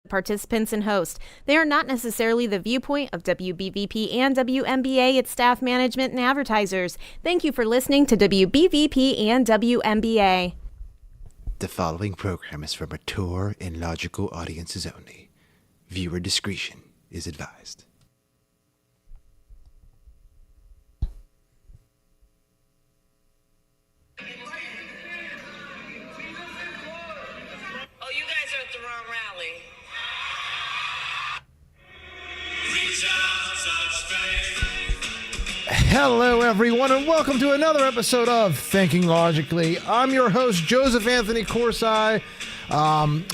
Participants and host. They are not necessarily the viewpoint of WBVP and WNBA, its staff, management, and advertisers. Thank you for listening to WBVP and WNBA. The following program is for mature and logical audiences only. Viewer discretion is advised. Oh, you guys are at the wrong rally. Hello, everyone, and welcome to another episode of Thinking Logically. I'm your host, Joseph Anthony Corsai.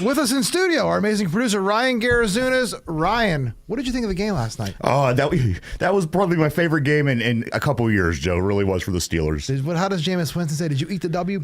With us in studio, our amazing producer, Ryan Garazunas. Ryan, what did you think of the game last night? Oh, that was probably my favorite game in a couple of years, Joe. It really was for the Steelers. How does Jameis Winston say? Did you eat the W?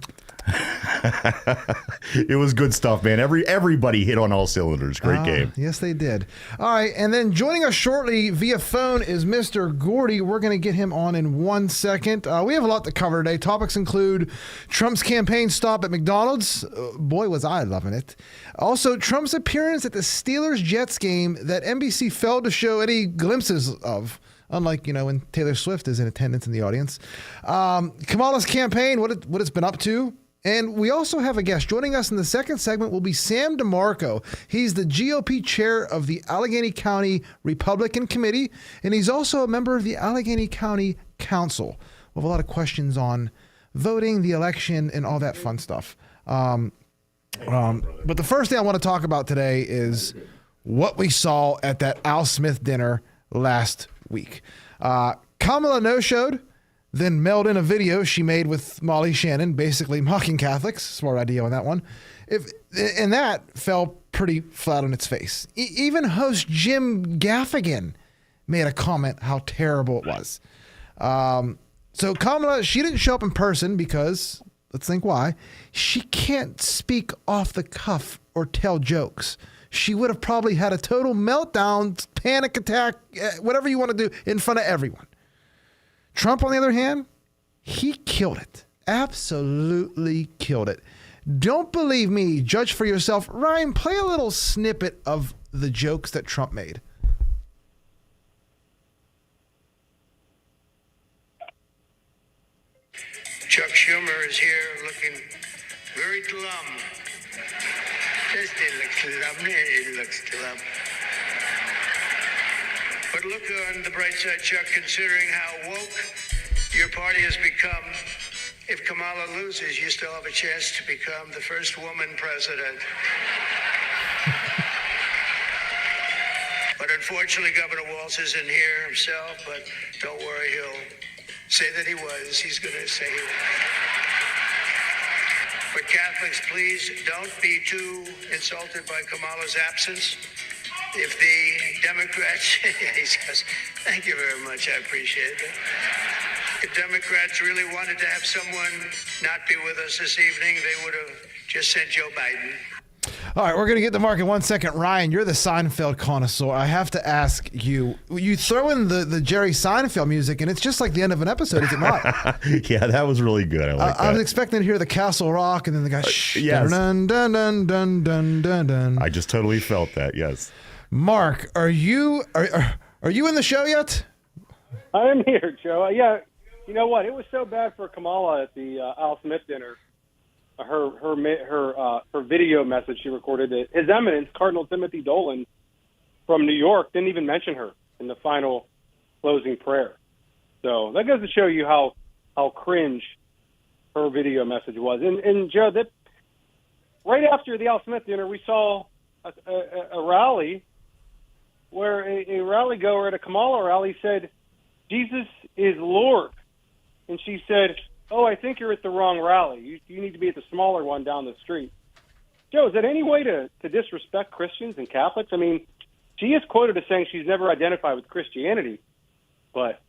It was good stuff, man. Everybody hit on all cylinders. Great game. Yes, they did. All right, and then joining us shortly via phone is Mr. Gordy. We're going to get him on in 1 second. We have a lot to cover today. Topics include Trump's campaign stop at McDonald's. Boy, was I loving it. Also, Trump's appearance at the Steelers-Jets game that NBC failed to show any glimpses of. Unlike, when Taylor Swift is in attendance in the audience. Kamala's campaign, what it's been up to. And we also have a guest. Joining us in the second segment will be Sam DeMarco. He's the GOP chair of the Allegheny County Republican Committee, and he's also a member of the Allegheny County Council. We have a lot of questions on voting, the election, and all that fun stuff. But the first thing I want to talk about today is what we saw at that Al Smith dinner last week. Kamala no-showed, then mailed in a video she made with Molly Shannon, basically mocking Catholics. Smart idea on that one. And that fell pretty flat on its face. Even host Jim Gaffigan made a comment how terrible it was. So Kamala, she didn't show up in person because, let's think why, she can't speak off the cuff or tell jokes. She would have probably had a total meltdown, panic attack, whatever you want to do in front of everyone. Trump, on the other hand, he killed it. Absolutely killed it. Don't believe me. Judge for yourself. Ryan, play a little snippet of the jokes that Trump made. Chuck Schumer is here looking very glum. Just he looks glum. He looks glum. But look on the bright side, Chuck, considering how woke your party has become. If Kamala loses, you still have a chance to become the first woman president. But unfortunately, Governor Walz isn't here himself, but don't worry, he'll say that he was. He's going to say he was. But Catholics, please don't be too insulted by Kamala's absence. If the Democrats, he says, thank you very much, I appreciate it. If Democrats really wanted to have someone not be with us this evening, they would have just sent Joe Biden. All right, we're going to get to Mark in 1 second. Ryan, you're the Seinfeld connoisseur. I have to ask you throw in the Jerry Seinfeld music, and it's just like the end of an episode, is it not? Yeah, that was really good. I was expecting to hear the Castle Rock, and then the guy, yes. Dun, dun, dun, dun, dun, dun, dun. I just totally felt that, yes. Mark, are you in the show yet? I am here, Joe. Yeah, you know what? It was so bad for Kamala at the Al Smith dinner. Her video message she recorded that His Eminence Cardinal Timothy Dolan from New York didn't even mention her in the final closing prayer. So that goes to show you how cringe her video message was. And Joe, that right after the Al Smith dinner, we saw a rally where a rally goer at a Kamala rally said, "Jesus is Lord," and she said, "Oh, I think you're at the wrong rally. You need to be at the smaller one down the street." Joe, is that any way to disrespect Christians and Catholics? I mean, she is quoted as saying she's never identified with Christianity, but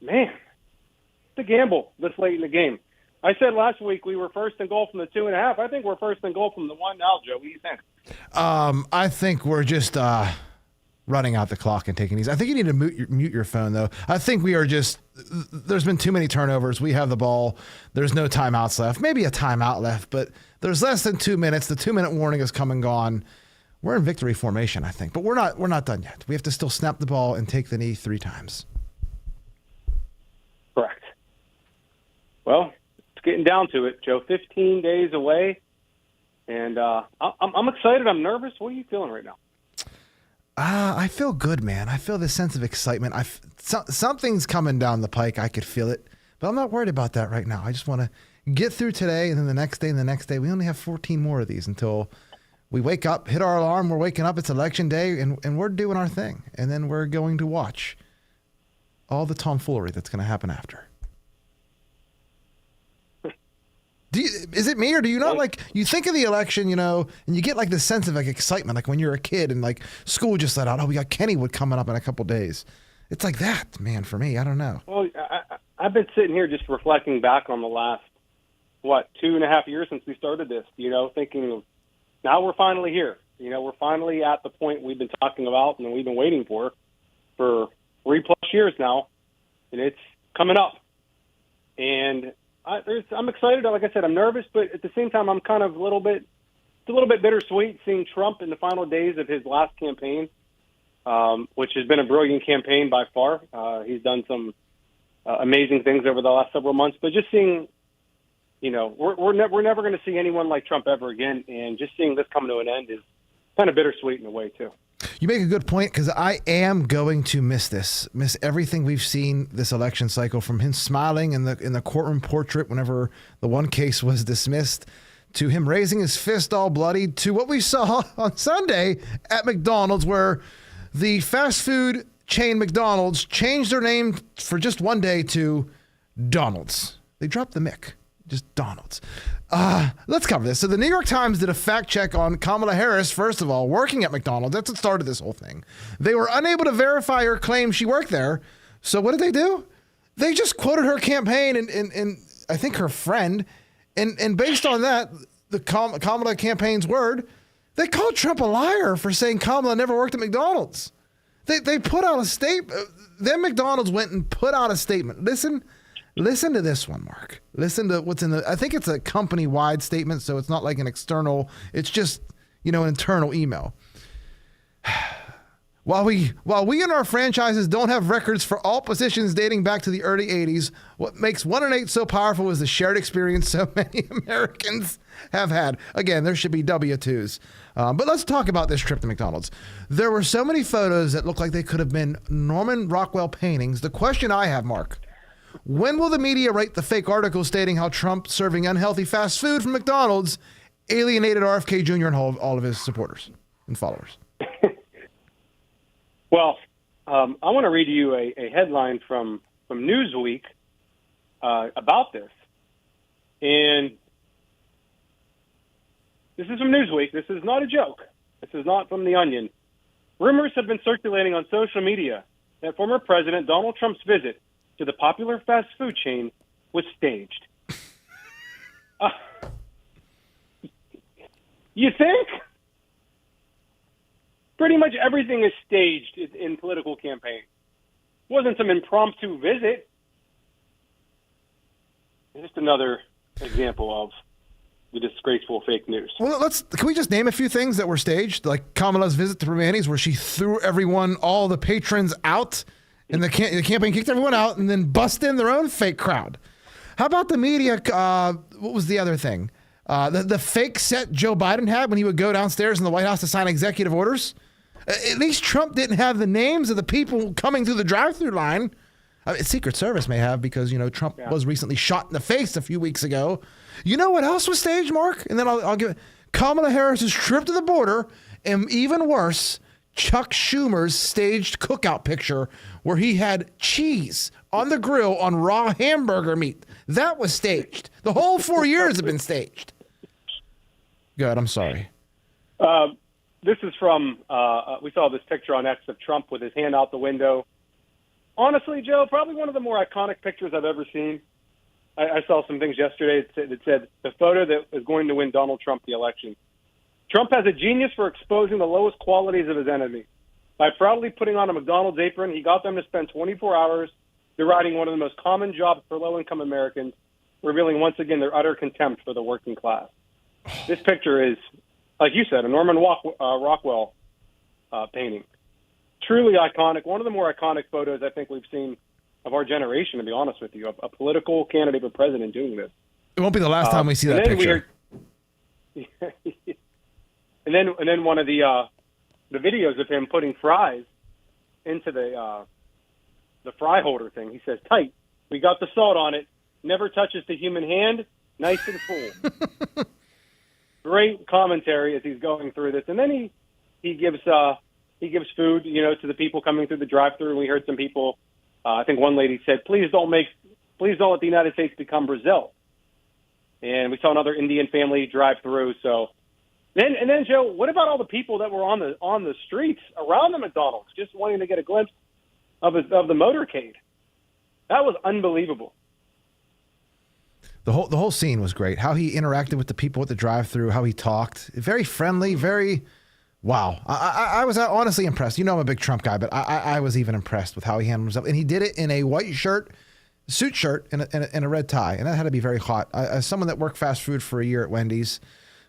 man, it's a gamble this late in the game. I said last week we were first in goal from the 2.5. I think we're first in goal from the 1 now, Joe. What do you think? I think we're just running out the clock and taking these. I think you need to mute your phone, though. I think we are just – there's been too many turnovers. We have the ball. There's no timeouts left. Maybe a timeout left, but there's less than 2 minutes. The 2-minute warning has come and gone. we're in victory formation, I think. But we're not done yet. We have to still snap the ball and take the knee 3 times. Correct. Well, it's getting down to it, Joe. 15 days away, and I'm excited. I'm nervous. What are you feeling right now? I feel good, man. I feel this sense of excitement. Something's coming down the pike. I could feel it, but I'm not worried about that right now. I just want to get through today, and then the next day, and the next day. We only have 14 more of these until we wake up, hit our alarm. We're waking up. It's election day, and we're doing our thing, and then we're going to watch all the tomfoolery that's going to happen after. Is it me, or do you not like, you think of the election, and you get like this sense of like excitement, like when you're a kid and like school just let out, oh, we got Kennywood coming up in a couple days. It's like that, man, for me. I don't know. Well, I've been sitting here just reflecting back on the last, 2.5 years since we started this, thinking now we're finally here. We're finally at the point we've been talking about and we've been waiting for 3+ years now, and it's coming up. And I'm excited. Like I said, I'm nervous, but at the same time, I'm kind of a little bit bittersweet seeing Trump in the final days of his last campaign, which has been a brilliant campaign by far. He's done some amazing things over the last several months, but just seeing, we're never going to see anyone like Trump ever again, and just seeing this come to an end is kind of bittersweet in a way too. You make a good point, because I am going to miss everything we've seen this election cycle, from him smiling in the courtroom portrait whenever the one case was dismissed, to him raising his fist all bloody, to what we saw on Sunday at McDonald's, where the fast food chain McDonald's changed their name for just one day to Donald's. They dropped the Mick. Just Donald's. Let's cover this. So the New York Times did a fact check on Kamala Harris, first of all, working at McDonald's. That's what started this whole thing. They were unable to verify her claim she worked there. So what did they do? They just quoted her campaign and I think her friend. And based on that, the Kamala campaign's word, they called Trump a liar for saying Kamala never worked at McDonald's. They put out a statement. Then McDonald's went and put out a statement. Listen to this one, Mark. Listen to what's in I think it's a company-wide statement, so it's not like an external, it's just, an internal email. While we and our franchises don't have records for all positions dating back to the early 80s, what makes 1 and 8 so powerful is the shared experience so many Americans have had. Again, there should be W-2s. But let's talk about this trip to McDonald's. There were so many photos that looked like they could have been Norman Rockwell paintings. The question I have, Mark, when will the media write the fake article stating how Trump serving unhealthy fast food from McDonald's alienated RFK Jr. and all of his supporters and followers? Well, I want to read you a headline from Newsweek about this. And this is from Newsweek. This is not a joke. This is not from The Onion. Rumors have been circulating on social media that former President Donald Trump's visit to the popular fast food chain was staged. You think? Pretty much everything is staged in political campaigns. It wasn't some impromptu visit. Just another example of the disgraceful fake news. Well, can we just name a few things that were staged? Like Kamala's visit to Permanis, where she threw all the patrons out, and the campaign kicked everyone out and then bust in their own fake crowd. How about the media? What was the other thing? The fake set Joe Biden had when he would go downstairs in the White House to sign executive orders. At least Trump didn't have the names of the people coming through the drive-through line. Secret Service may have, because, Trump was recently shot in the face a few weeks ago. You know what else was staged, Mark? And then I'll give it. Kamala Harris's trip to the border, and even worse, Chuck Schumer's staged cookout picture where he had cheese on the grill on raw hamburger meat. That was staged. The whole 4 years have been staged. Good, I'm sorry. This is from, we saw this picture on X of Trump with his hand out the window. Honestly, Joe, probably one of the more iconic pictures I've ever seen. I saw some things yesterday that said the photo that is going to win Donald Trump the election. Trump has a genius for exposing the lowest qualities of his enemy. By proudly putting on a McDonald's apron, he got them to spend 24 hours deriding one of the most common jobs for low-income Americans, revealing once again their utter contempt for the working class. This picture is like you said, a Rockwell painting. Truly iconic. One of the more iconic photos I think we've seen of our generation, to be honest with you, a political candidate for president doing this. It won't be the last time we see that picture. And then one of the videos of him putting fries into the fry holder thing. He says, "Tight. We got the salt on it. Never touches the human hand. Nice and full." Great commentary as he's going through this, and then he gives food, to the people coming through the drive-thru. We heard some people. I think one lady said, "Please don't let the United States become Brazil." And we saw another Indian family drive through. So then Joe, what about all the people that were on the streets around the McDonald's just wanting to get a glimpse of the motorcade? That was unbelievable. The whole scene was great. How he interacted with the people at the drive-thru, how he talked, very friendly, very wow. I was honestly impressed. I'm a big Trump guy, but I was even impressed with how he handled himself, and he did it in a white suit shirt, and a red tie, and that had to be very hot. As someone that worked fast food for a year at Wendy's,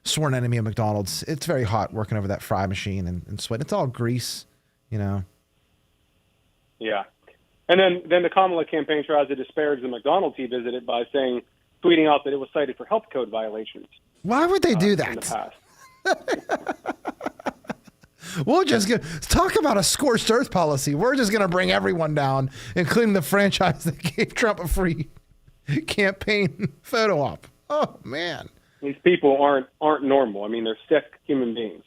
sworn enemy of McDonald's, it's very hot working over that fry machine and sweat. It's all grease, Yeah. And then the Kamala campaign tries to disparage the McDonald's he visited by tweeting out that it was cited for health code violations. Why would they do that? In the past. We'll just talk about a scorched earth policy. We're just going to bring everyone down, including the franchise that gave Trump a free campaign photo op. Oh man, these people aren't normal. I mean, they're sick human beings.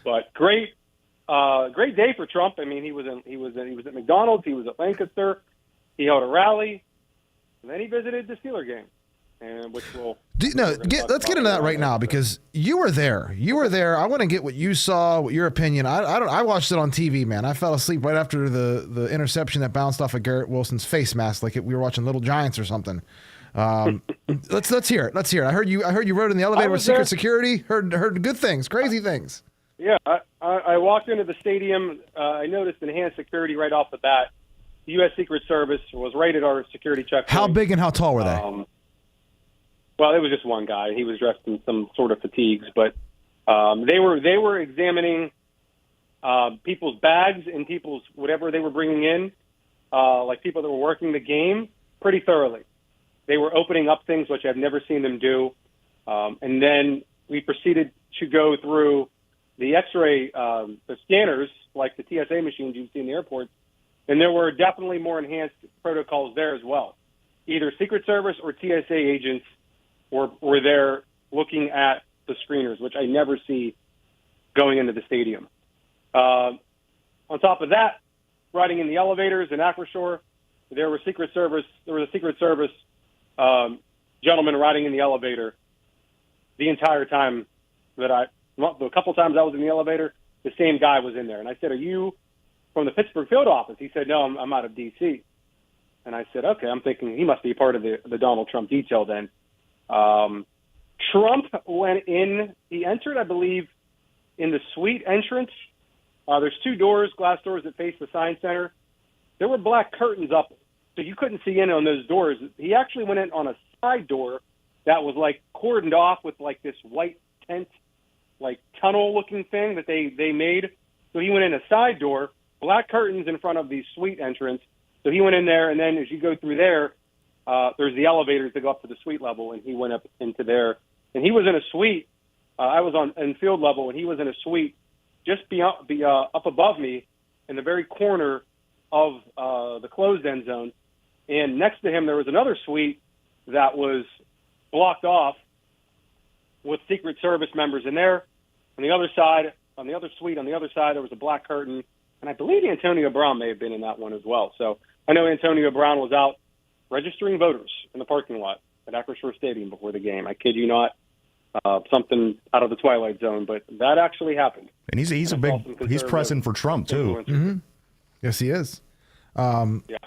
But great day for Trump. I mean, he was at McDonald's. He was at Lancaster. He held a rally, and then he visited the Steeler game. And let's get into that right now because you were there. I want to get what you saw, what your opinion. I watched it on TV, man. I fell asleep right after the interception that bounced off of Garrett Wilson's face mask, like we were watching Little Giants or something. Let's hear it. I heard you rode in the elevator with Secret Security. Heard good things, crazy things. Yeah, I walked into the stadium. I noticed enhanced security right off the bat. The U.S. Secret Service was right at our security checkpoint. How big and how tall were they? Well, it was just one guy. He was dressed in some sort of fatigues, but they were examining people's bags and people's whatever they were bringing in, like people that were working the game, pretty thoroughly. They were opening up things which I've never seen them do, and then we proceeded to go through the X-ray, the scanners, like the TSA machines you see in the airports, and there were definitely more enhanced protocols there as well. Either Secret Service or TSA agents were there looking at the screeners, which I never see going into the stadium. On top of that, riding in the elevators in Acrisure, there was a Secret Service gentleman riding in the elevator the entire time the couple times I was in the elevator, the same guy was in there. And I said, "Are you from the Pittsburgh field office?" He said, "No, I'm out of D.C." And I said, "Okay, I'm thinking he must be part of the Donald Trump detail then." Trump went in. He entered, I believe, in the suite entrance. There's two glass doors that face the Science Center. There were black curtains up, so you couldn't see in on those doors. He actually went in on a side door that was like cordoned off with like this white tent, like tunnel-looking thing that they made. So he went in a side door, black curtains in front of the suite entrance. So he went in there, and then as you go through there, there's the elevators that go up to the suite level, and he went up into there. And he was in a suite. I was in field level, and he was in a suite just up above me in the very corner of the closed end zone. And next to him, there was another suite that was blocked off with Secret Service members in there. On the other side, on the other suite, on the other side, there was a black curtain. And I believe Antonio Brown may have been in that one as well. So I know Antonio Brown was out registering voters in the parking lot at Acrisure Stadium before the game. I kid you not. Something out of the Twilight Zone, but that actually happened. And he's pressing for Trump too. Mm-hmm. Yes, he is. Yeah.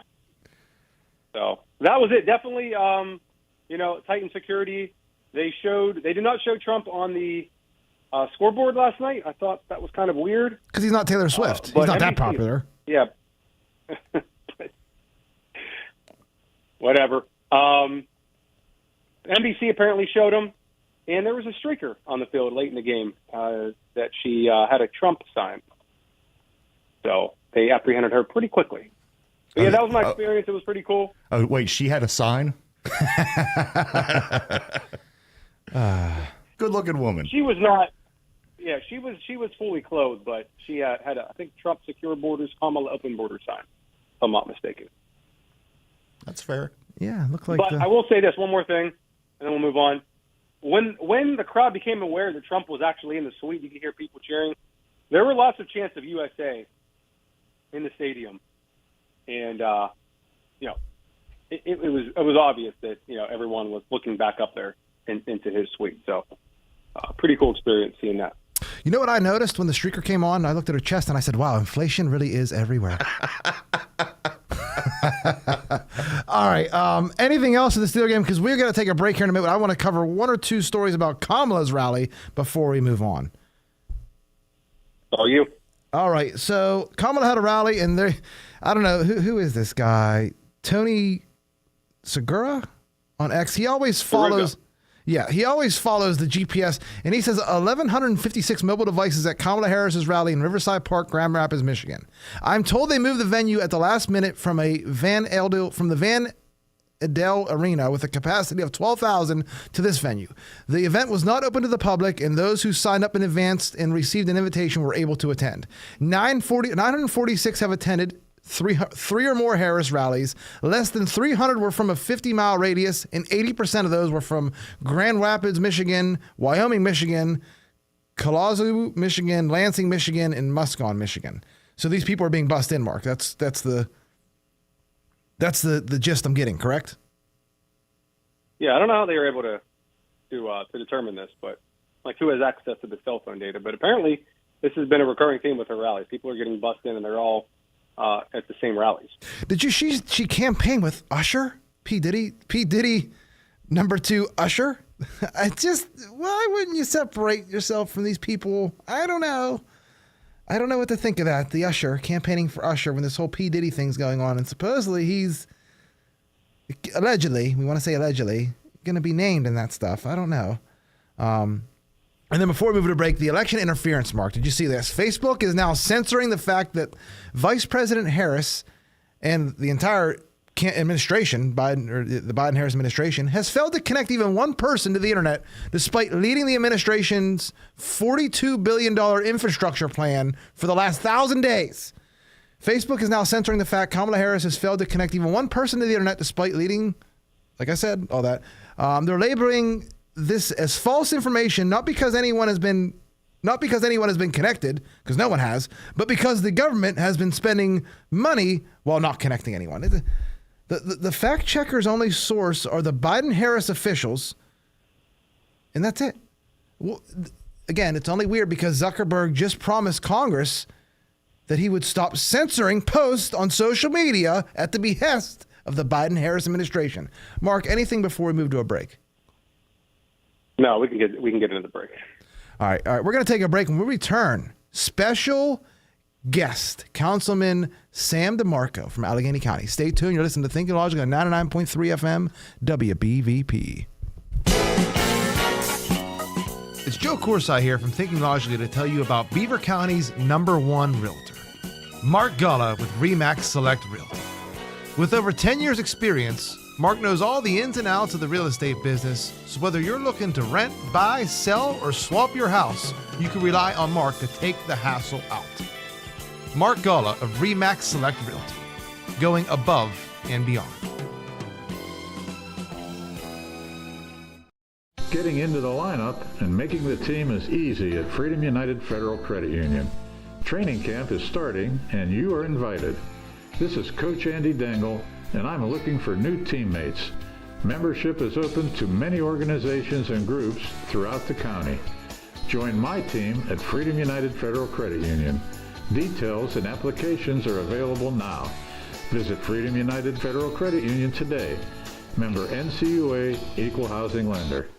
So that was it. Definitely, tighten security. They did not show Trump on the scoreboard last night. I thought that was kind of weird. Because he's not Taylor Swift. He's not that popular. Yeah. Whatever. NBC apparently showed him. and there was a streaker on the field late in the game that she had a Trump sign. So they apprehended her pretty quickly. But yeah, that was my experience. It was pretty cool. Oh, wait, she had a sign? Good-looking woman. She was not. Yeah, she was fully clothed, but she had I think Trump secure borders, Kamala open border sign, if I'm not mistaken. That's fair. Yeah, look like. But I will say this one more thing, and then we'll move on. When the crowd became aware that Trump was actually in the suite, you could hear people cheering. There were lots of chants of USA in the stadium, and it was obvious that everyone was looking back up there into his suite. So, pretty cool experience seeing that. You know what I noticed when the streaker came on? I looked at her chest and I said, wow, inflation really is everywhere. All right. Anything else in the Steeler game? Because we're going to take a break here in a minute. I want to cover one or two stories about Kamala's rally before we move on. All you. All right. So Kamala had a rally, and I don't know, who is this guy? Tony Segura on X. He always follows. Yeah, he always follows the GPS, and he says 1,156 mobile devices at Kamala Harris's rally in Riverside Park, Grand Rapids, Michigan. I'm told they moved the venue at the last minute from the Van Adel Arena with a capacity of 12,000 to this venue. The event was not open to the public, and those who signed up in advance and received an invitation were able to attend. 946 have attended. Three or more Harris rallies. Less than 300 were from a 50-mile radius, and 80% of those were from Grand Rapids, Michigan, Wyoming, Michigan, Kalamazoo, Michigan, Lansing, Michigan, and Muscatine, Michigan. So these people are being bussed in, Mark. That's the gist I'm getting, correct? Yeah, I don't know how they were able to determine this, but like who has access to the cell phone data. But apparently this has been a recurring theme with her rallies. People are getting bussed in, and they're all at the same rallies. Did you? She campaigned with Usher, P. Diddy, number 2 Usher. Why wouldn't you separate yourself from these people? I don't know what to think of that. The Usher campaigning for Usher when this whole P. Diddy thing's going on, and supposedly he's allegedly, we want to say allegedly, going to be named in that stuff. I don't know. And then before we move to break, the election interference, Mark, did you see this? Facebook is now censoring the fact that Vice President Harris and the entire administration, the Biden-Harris administration, has failed to connect even one person to the internet, despite leading the administration's $42 billion infrastructure plan for the last 1,000 days. Facebook is now censoring the fact Kamala Harris has failed to connect even one person to the internet, despite leading, like I said, all that. They're labeling this as false information, not because anyone has been connected, because no one has, but because the government has been spending money while not connecting anyone. The fact checkers' only source are the Biden-Harris officials, and that's it. Well, again, it's only weird because Zuckerberg just promised Congress that he would stop censoring posts on social media at the behest of the Biden-Harris administration. Mark, anything before we move to a break? No, we can get into the break. All right. We're going to take a break. When we return, special guest, Councilman Sam DeMarco from Allegheny County. Stay tuned. You're listening to Thinking Logic on 99.3 FM WBVP. It's Joe Corsi here from Thinking Logically to tell you about Beaver County's #1 realtor, Mark Galla with RE/MAX Select Realty. With over 10 years experience, Mark knows all the ins and outs of the real estate business, so whether you're looking to rent, buy, sell, or swap your house, you can rely on Mark to take the hassle out. Mark Galla of RE/MAX Select Realty, going above and beyond. Getting into the lineup and making the team is easy at Freedom United Federal Credit Union. Training camp is starting and you are invited. This is Coach Andy Dangle, and I'm looking for new teammates. Membership is open to many organizations and groups throughout the county. Join my team at Freedom United Federal Credit Union. Details and applications are available now. Visit Freedom United Federal Credit Union today. Member NCUA, Equal Housing Lender.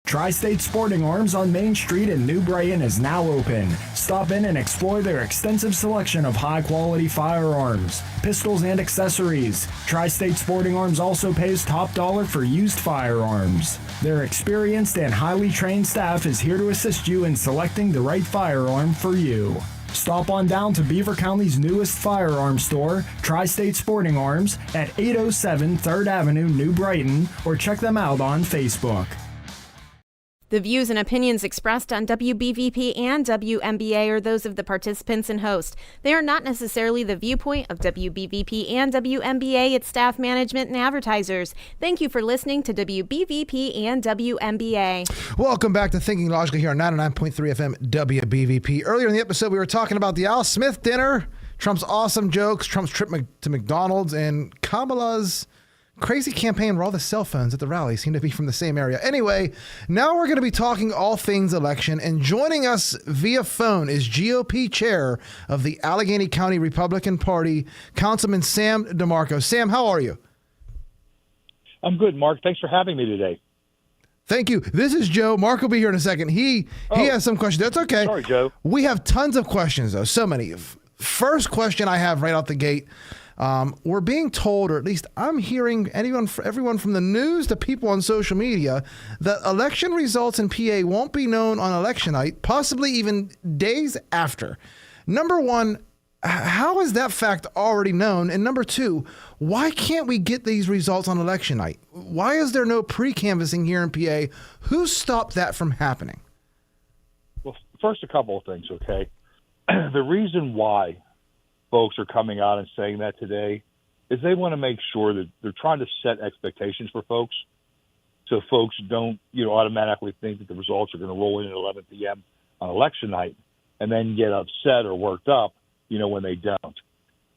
Tri-State Sporting Arms on Main Street in New Brighton is now open. Stop in and explore their extensive selection of high-quality firearms, pistols, and accessories. Tri-State Sporting Arms also pays top dollar for used firearms. Their experienced and highly trained staff is here to assist you in selecting the right firearm for you. Stop on down to Beaver County's newest firearms store, Tri-State Sporting Arms, at 807 3rd Avenue, New Brighton, or check them out on Facebook. The views and opinions expressed on WBVP and WMBA are those of the participants and host. They are not necessarily the viewpoint of WBVP and WMBA, its staff, management, and advertisers. Thank you for listening to WBVP and WMBA. Welcome back to Thinking Logically here on 99.3 FM WBVP. Earlier in the episode, we were talking about the Al Smith dinner, Trump's awesome jokes, Trump's trip to McDonald's, and Kamala's crazy campaign where all the cell phones at the rally seem to be from the same area. Anyway, now we're going to be talking all things election, and joining us via phone is GOP chair of the Allegheny County Republican Party, Councilman Sam DeMarco. Sam, how are you? I'm good, Mark. Thanks for having me today. Thank you. This is Joe. Mark will be here in a second. He has some questions. That's okay. Sorry, Joe. We have tons of questions, though. So many. First question I have right out the gate. We're being told, or at least I'm hearing everyone from the news to people on social media, that election results in PA won't be known on election night, possibly even days after. Number one, how is that fact already known? And number two, why can't we get these results on election night? Why is there no pre-canvassing here in PA? Who stopped that from happening? Well, first, a couple of things, okay? The reason why folks are coming out and saying that today is they want to make sure that they're trying to set expectations for folks so folks don't, automatically think that the results are going to roll in at 11 p.m. on election night and then get upset or worked up, when they don't.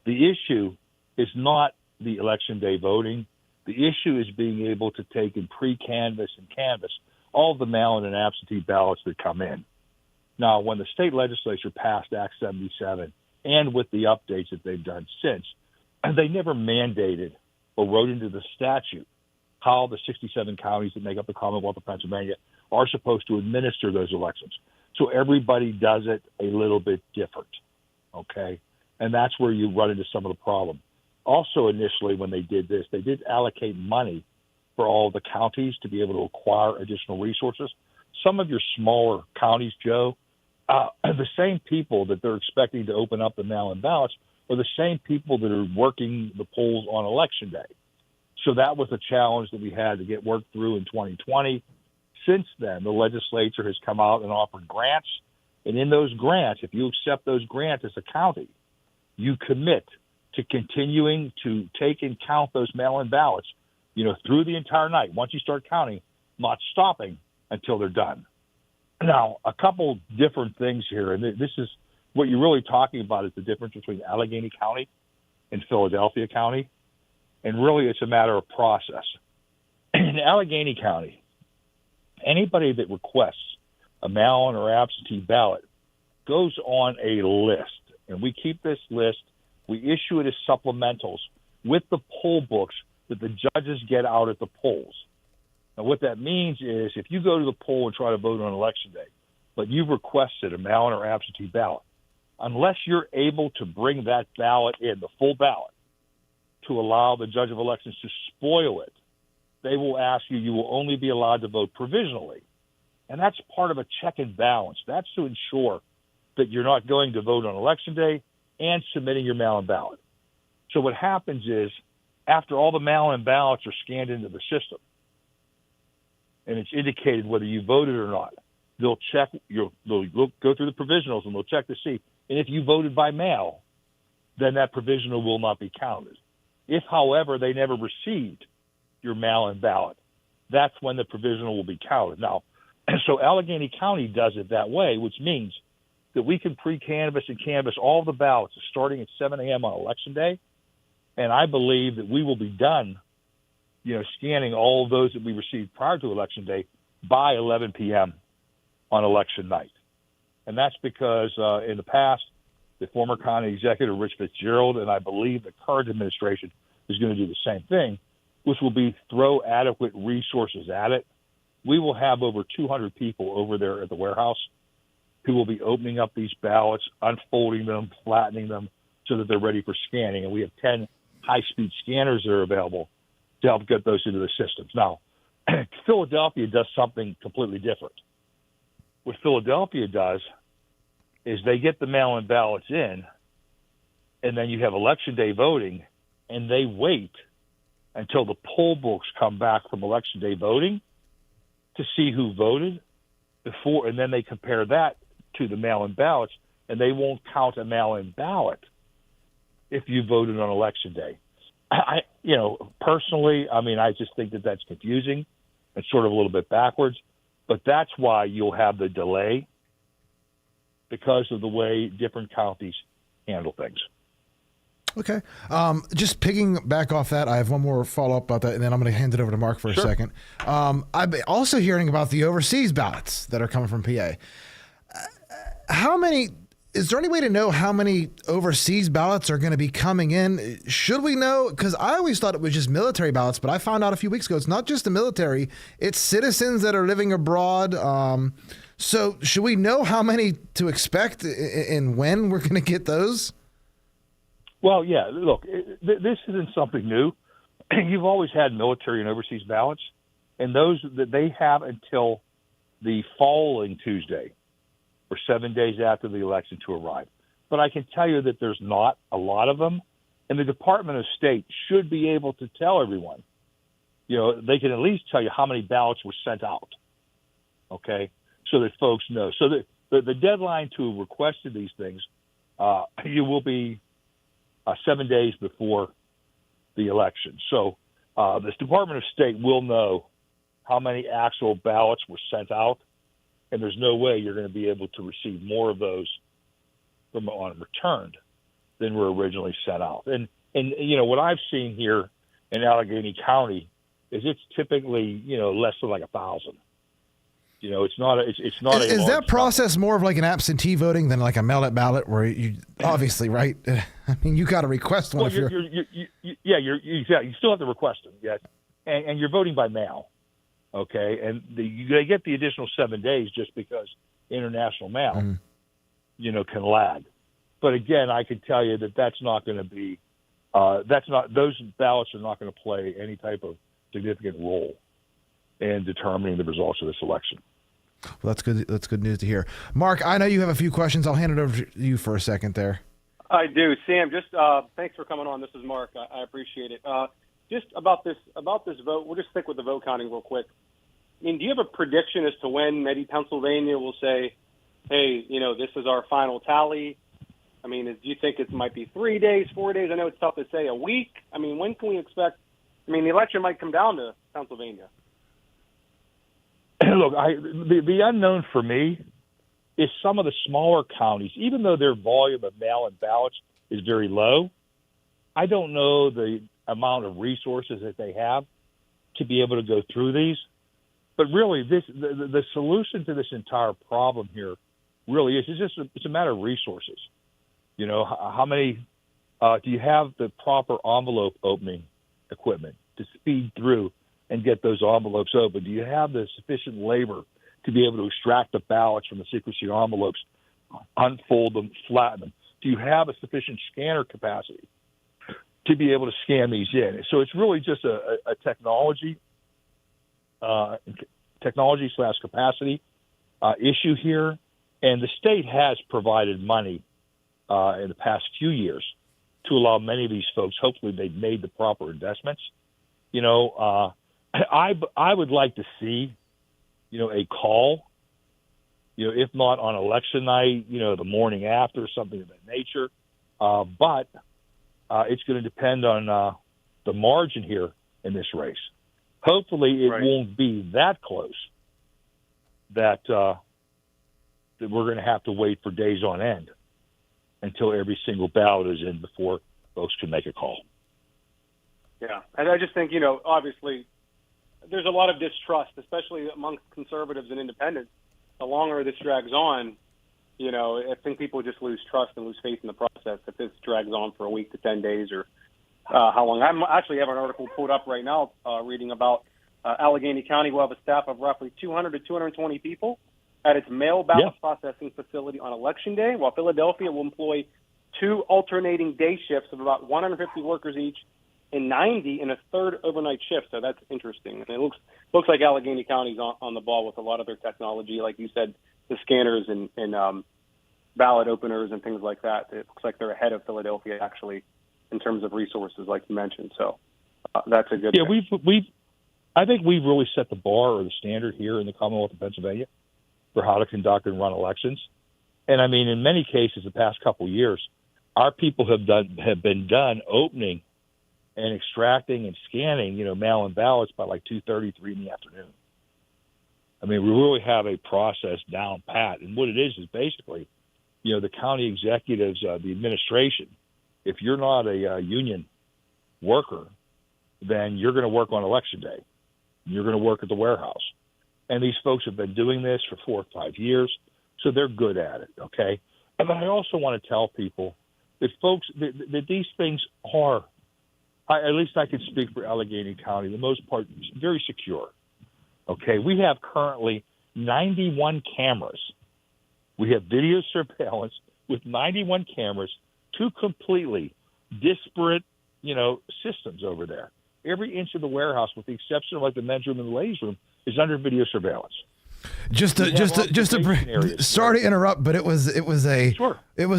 The issue is not the election day voting. The issue is being able to take and pre-canvass and canvass all of the mail-in and absentee ballots that come in. Now, when the state legislature passed Act 77, and with the updates that they've done since, they never mandated or wrote into the statute how the 67 counties that make up the Commonwealth of Pennsylvania are supposed to administer those elections. So everybody does it a little bit different, okay? And that's where you run into some of the problem. Also, initially, when they did this, they did allocate money for all the counties to be able to acquire additional resources. Some of your smaller counties, Joe, the same people that they're expecting to open up the mail-in ballots are the same people that are working the polls on election day. So that was a challenge that we had to get worked through in 2020. Since then, the legislature has come out and offered grants. And in those grants, if you accept those grants as a county, you commit to continuing to take and count those mail-in ballots, through the entire night. Once you start counting, not stopping until they're done. Now, a couple different things here, and this is what you're really talking about is the difference between Allegheny County and Philadelphia County, and really it's a matter of process. In Allegheny County, anybody that requests a mail-in or absentee ballot goes on a list, and we keep this list, we issue it as supplementals with the poll books that the judges get out at the polls. Now, what that means is if you go to the poll and try to vote on election day, but you've requested a mail-in or absentee ballot, unless you're able to bring that ballot in, the full ballot, to allow the judge of elections to spoil it, they will ask you, you will only be allowed to vote provisionally. And that's part of a check and balance. That's to ensure that you're not going to vote on election day and submitting your mail-in ballot. So what happens is after all the mail-in ballots are scanned into the system, and it's indicated whether you voted or not, they'll check. They'll go through the provisionals and they'll check to see. And if you voted by mail, then that provisional will not be counted. If, however, they never received your mail-in ballot, that's when the provisional will be counted. Now, so Allegheny County does it that way, which means that we can pre-canvass and canvass all the ballots starting at 7 a.m. on Election Day, and I believe that we will be done scanning all of those that we received prior to Election Day by 11 p.m. on election night. And that's because in the past, the former county executive, Rich Fitzgerald, and I believe the current administration is going to do the same thing, which will be throw adequate resources at it we will have over 200 people over there at the warehouse who will be opening up these ballots, unfolding them, flattening them so that they're ready for scanning. And we have 10 high-speed scanners that are available to help get those into the systems. Now, Philadelphia does something completely different. What Philadelphia does is they get the mail-in ballots in, and then you have Election Day voting, and they wait until the poll books come back from Election Day voting to see who voted before, and then they compare that to the mail-in ballots, and they won't count a mail-in ballot if you voted on Election Day. Personally, I just think that that's confusing and sort of a little bit backwards, but that's why you'll have the delay because of the way different counties handle things. Okay. Just picking back off that, I have one more follow-up about that, and then I'm going to hand it over to Mark for a second. I'm also hearing about the overseas ballots that are coming from PA. Is there any way to know how many overseas ballots are going to be coming in? Should we know? Because I always thought it was just military ballots, but I found out a few weeks ago it's not just the military, it's citizens that are living abroad. So should we know how many to expect and when we're going to get those? Well, yeah, look, this isn't something new. You've always had military and overseas ballots, and those that they have until the following Tuesday or 7 days after the election to arrive. But I can tell you that there's not a lot of them, and the Department of State should be able to tell everyone. They can at least tell you how many ballots were sent out, okay, so that folks know. So the deadline to request these things, you will be 7 days before the election. So this Department of State will know how many actual ballots were sent out, and there's no way you're going to be able to receive more of those from on returned than were originally sent out. And what I've seen here in Allegheny County is it's typically less than like 1,000. It's not. It's not. Is that process more of like an absentee voting than like a mail-in ballot, where you obviously, right? I mean, you got to request one. Well, you still have to request them, yes, and you're voting by mail, okay, and they get the additional 7 days just because international mail, can lag. But again, I can tell you that that's not going to be. Those ballots are not going to play any type of significant role in determining the results of this election. Well, that's good. That's good news to hear. Mark, I know you have a few questions. I'll hand it over to you for a second there. I do. Sam, just thanks for coming on. This is Mark. I appreciate it. Just about this vote, we'll just stick with the vote counting real quick. I mean, do you have a prediction as to when maybe Pennsylvania will say, hey, this is our final tally? I mean, do you think it might be 3 days, 4 days? I know it's tough to say. A week? I mean, when can we expect? I mean, the election might come down to Pennsylvania. Look, the unknown for me is some of the smaller counties, even though their volume of mail-in ballots is very low, I don't know the amount of resources that they have to be able to go through these. But really, the solution to this entire problem here really is it's a matter of resources. How many do you have the proper envelope opening equipment to speed through and get those envelopes open? Do you have the sufficient labor to be able to extract the ballots from the secrecy envelopes, unfold them, flatten them? Do you have a sufficient scanner capacity to be able to scan these in? So it's really just a technology / capacity issue here. And the state has provided money in the past few years to allow many of these folks, hopefully they've made the proper investments. I would like to see, a call, if not on election night, the morning after, something of that nature. But it's going to depend on the margin here in this race. Hopefully it won't be that close that we're going to have to wait for days on end until every single ballot is in before folks can make a call. Yeah, and I just think, obviously there's a lot of distrust, especially amongst conservatives and independents. The longer this drags on, I think people just lose trust and lose faith in the process if this drags on for a week to 10 days or how long. I actually have an article pulled up right now reading about Allegheny County will have a staff of roughly 200 to 220 people at its mail ballot processing facility on Election Day, while Philadelphia will employ 2 alternating day shifts of about 150 workers each and 90 in a third overnight shift. So that's interesting. And it looks like Allegheny County's on the ball with a lot of their technology, like you said, the scanners and ballot openers and things like that. It looks like they're ahead of Philadelphia, actually, in terms of resources, like you mentioned. So that's a good thing. I think we've really set the bar or the standard here in the Commonwealth of Pennsylvania for how to conduct and run elections. And, I mean, in many cases, the past couple of years, our people have been done opening and extracting and scanning, mail-in ballots by like 2:30, 3 in the afternoon. I mean, we really have a process down pat. And what it is basically, the county executives, the administration, if you're not a union worker, then you're going to work on Election Day. You're going to work at the warehouse. And these folks have been doing this for 4 or 5 years, so they're good at it, okay? But I also want to tell people that that these things are, at least I can speak for Allegheny County, the most part, very secure, okay? We have currently 91 cameras. We have video surveillance with 91 cameras, 2 completely disparate, systems over there. Every inch of the warehouse, with the exception of like the men's room and the ladies' room, is under video surveillance. Sorry to interrupt, but it was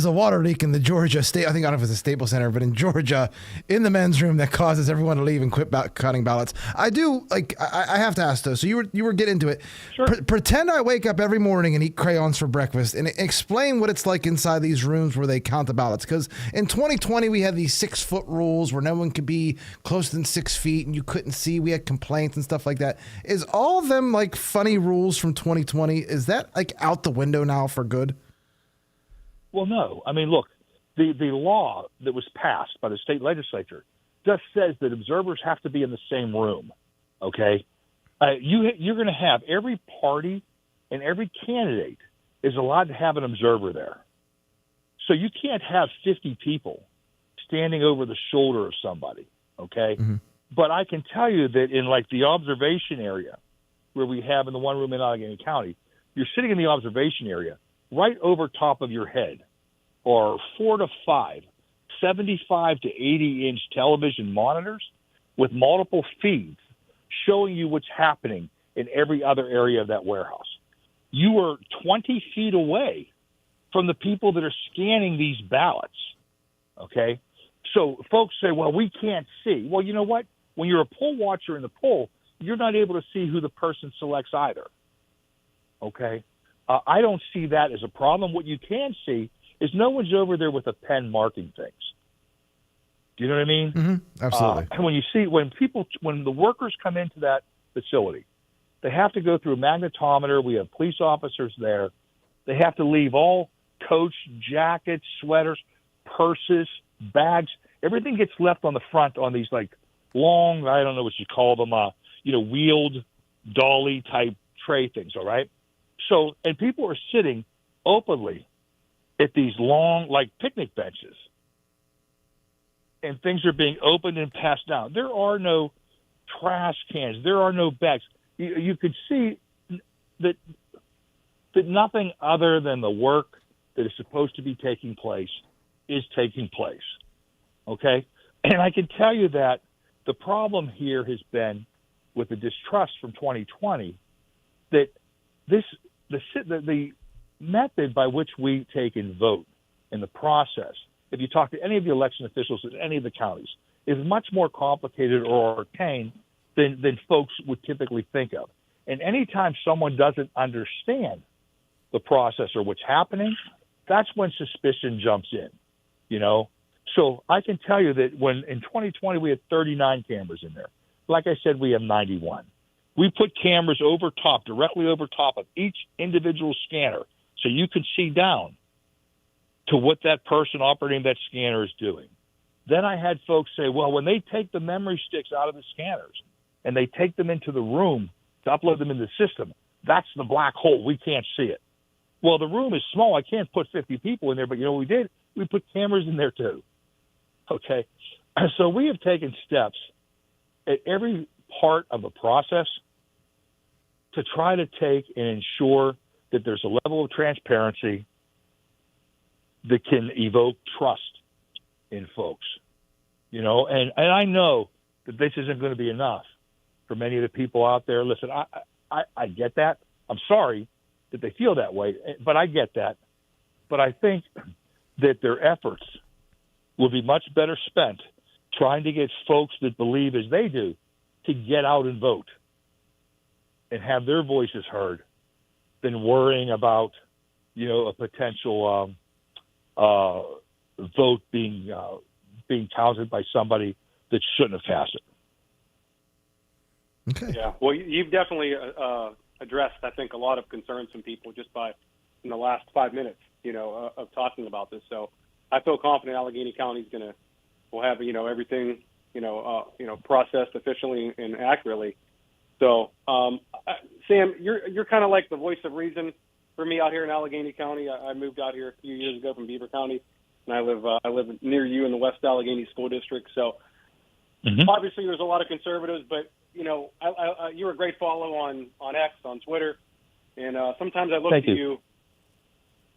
a water leak in the Georgia state. I don't know if it was a Staples Center, but in Georgia, in the men's room, that causes everyone to leave and quit cutting ballots. I have to ask though. So you were getting into it. Sure. Pretend I wake up every morning and eat crayons for breakfast, and explain what it's like inside these rooms where they count the ballots. Because in 2020 we had these 6-foot rules where no one could be closer than 6 feet, and you couldn't see. We had complaints and stuff like that. Is all of them like funny rules from 2020? Is that like out the window now for good? Well, no. I mean, look, the law that was passed by the state legislature just says that observers have to be in the same room, okay? You're going to have every party and every candidate is allowed to have an observer there. So you can't have 50 people standing over the shoulder of somebody, okay? Mm-hmm. But I can tell you that in like the observation area where we have in the one room in Allegheny County, you're sitting in the observation area. Right over top of your head are 4 to 5 75 to 80-inch television monitors with multiple feeds showing you what's happening in every other area of that warehouse. You are 20 feet away from the people that are scanning these ballots, okay? So folks say, well, we can't see. Well, you know what? When you're a poll watcher in the poll, you're not able to see who the person selects either, okay? I don't see that as a problem. What you can see is no one's over there with a pen marking things. Do you know what I mean? Mm-hmm. Absolutely. When the workers come into that facility, they have to go through a magnetometer. We have police officers there. They have to leave all coats, jackets, sweaters, purses, bags. Everything gets left on the front on these like long, I don't know what you call them, wheeled dolly type tray things. All right. So, and people are sitting openly at these long, like picnic benches, and things are being opened and passed down. There are no trash cans. There are no bags. You could see that nothing other than the work that is supposed to be taking place is taking place. Okay? And I can tell you that the problem here has been with the distrust from 2020 that the method by which we take and vote in the process, if you talk to any of the election officials in any of the counties, is much more complicated or arcane than folks would typically think of. And anytime someone doesn't understand the process or what's happening, that's when suspicion jumps in, So I can tell you that when in 2020 we had 39 cameras in there. Like I said, we have 91. We put cameras directly over top of each individual scanner, so you can see down to what that person operating that scanner is doing. Then I had folks say, well, when they take the memory sticks out of the scanners and they take them into the room to upload them into the system, that's the black hole. We can't see it. Well, the room is small. I can't put 50 people in there, but you know what we did? We put cameras in there too. Okay. So we have taken steps at every part of the process to try to take and ensure that there's a level of transparency that can evoke trust in folks. And I know that this isn't going to be enough for many of the people out there. Listen, I get that. I'm sorry that they feel that way, but I get that. But I think that their efforts will be much better spent trying to get folks that believe as they do to get out and vote and have their voices heard than worrying about, a potential vote being counted by somebody that shouldn't have cast it. Okay. Yeah. Well, you've definitely addressed, I think, a lot of concerns from people just by in the last 5 minutes, of talking about this. So I feel confident Allegheny County will have, everything, processed efficiently and accurately. So, Sam, you're kind of like the voice of reason for me out here in Allegheny County. I moved out here a few years ago from Beaver County, and I live near you in the West Allegheny School District. So, obviously, there's a lot of conservatives, but you're a great follow on X, on Twitter, and sometimes I look to you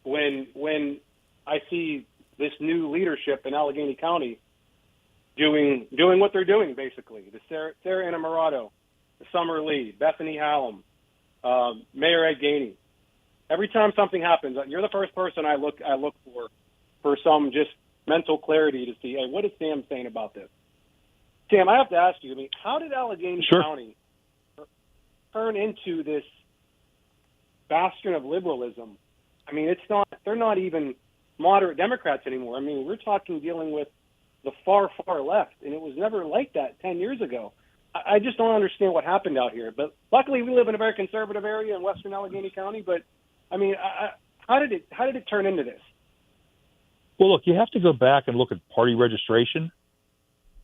when I see this new leadership in Allegheny County doing what they're doing, basically. The Sarah Innamorato, the Summer Lee, Bethany Hallam, Mayor Ed Gainey. Every time something happens, you're the first person I look for some just mental clarity to see, hey, what is Sam saying about this? Sam, I have to ask you, how did Allegheny County turn into this bastion of liberalism? They're not even moderate Democrats anymore. We're talking dealing with the far, far left, and it was never like that 10 years ago. I just don't understand what happened out here. But luckily, we live in a very conservative area in western Allegheny County. But, how did it turn into this? Well, look, you have to go back and look at party registration.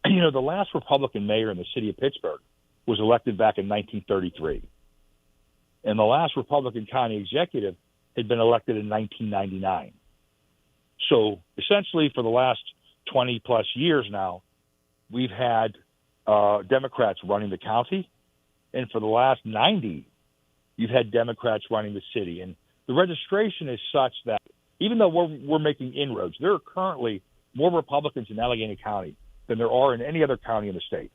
The last Republican mayor in the city of Pittsburgh was elected back in 1933. And the last Republican county executive had been elected in 1999. So essentially for the last 20-plus years now, we've had Democrats running the county. And for the last 90, you've had Democrats running the city. And the registration is such that even though we're making inroads, there are currently more Republicans in Allegheny County than there are in any other county in the state.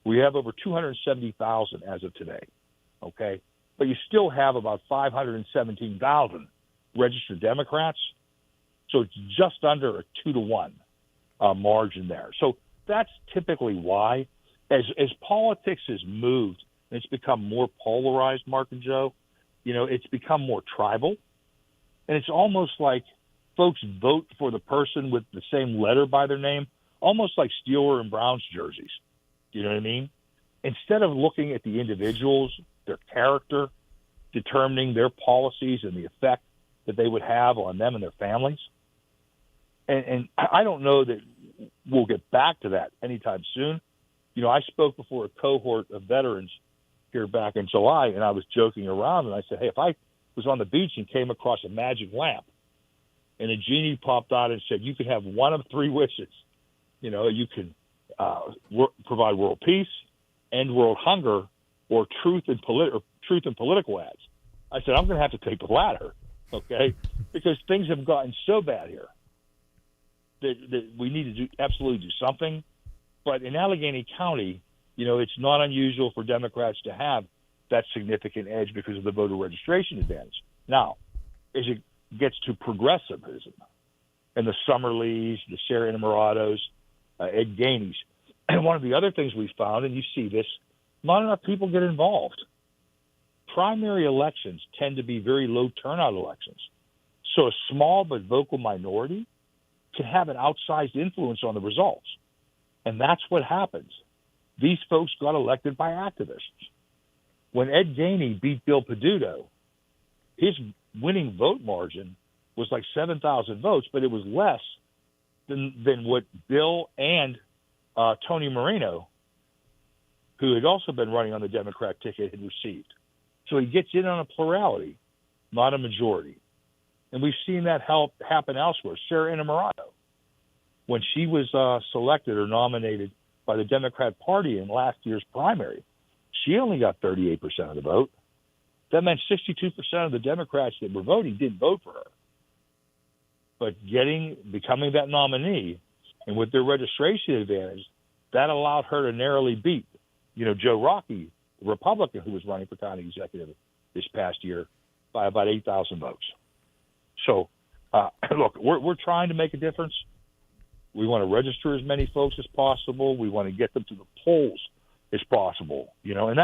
We have over 270,000 as of today, okay? But you still have about 517,000 registered Democrats, so it's just under a 2-to-1 margin there. So that's typically why, as politics has moved and it's become more polarized, Mark and Joe, it's become more tribal, and it's almost like folks vote for the person with the same letter by their name, almost like Steeler and Browns jerseys. You know what I mean? Instead of looking at the individuals, their character, determining their policies and the effect that they would have on them and their families. And I don't know that we'll get back to that anytime soon. I spoke before a cohort of veterans here back in July, and I was joking around, and I said, hey, if I was on the beach and came across a magic lamp and a genie popped out and said, you could have one of 3 wishes. You can provide world peace, end world hunger, or truth in political ads. I said, I'm going to have to take the latter, okay? Because things have gotten so bad here that we need to absolutely do something. But in Allegheny County, it's not unusual for Democrats to have that significant edge because of the voter registration advantage. Now, as it gets to progressivism and the Summer Lees, the Sarah Innamoratos, Ed Gaineys. And one of the other things we found, and you see this, not enough people get involved. Primary elections tend to be very low turnout elections. So a small but vocal minority can have an outsized influence on the results. And that's what happens. These folks got elected by activists. When Ed Gainey beat Bill Peduto, his winning vote margin was like 7,000 votes, but it was less than what Bill and Tony Moreno, who had also been running on the Democrat ticket, had received. So he gets in on a plurality, not a majority. And we've seen that happen elsewhere. Sarah Innamorato, when she was selected or nominated by the Democrat Party in last year's primary, She only got 38% of the vote. That meant 62% of the Democrats that were voting didn't vote for her. But becoming that nominee, and with their registration advantage, that allowed her to narrowly beat, Joe Rockey, the Republican who was running for county executive this past year, by about 8,000 votes. So, look, we're trying to make a difference. We want to register as many folks as possible. We want to get them to the polls as possible, and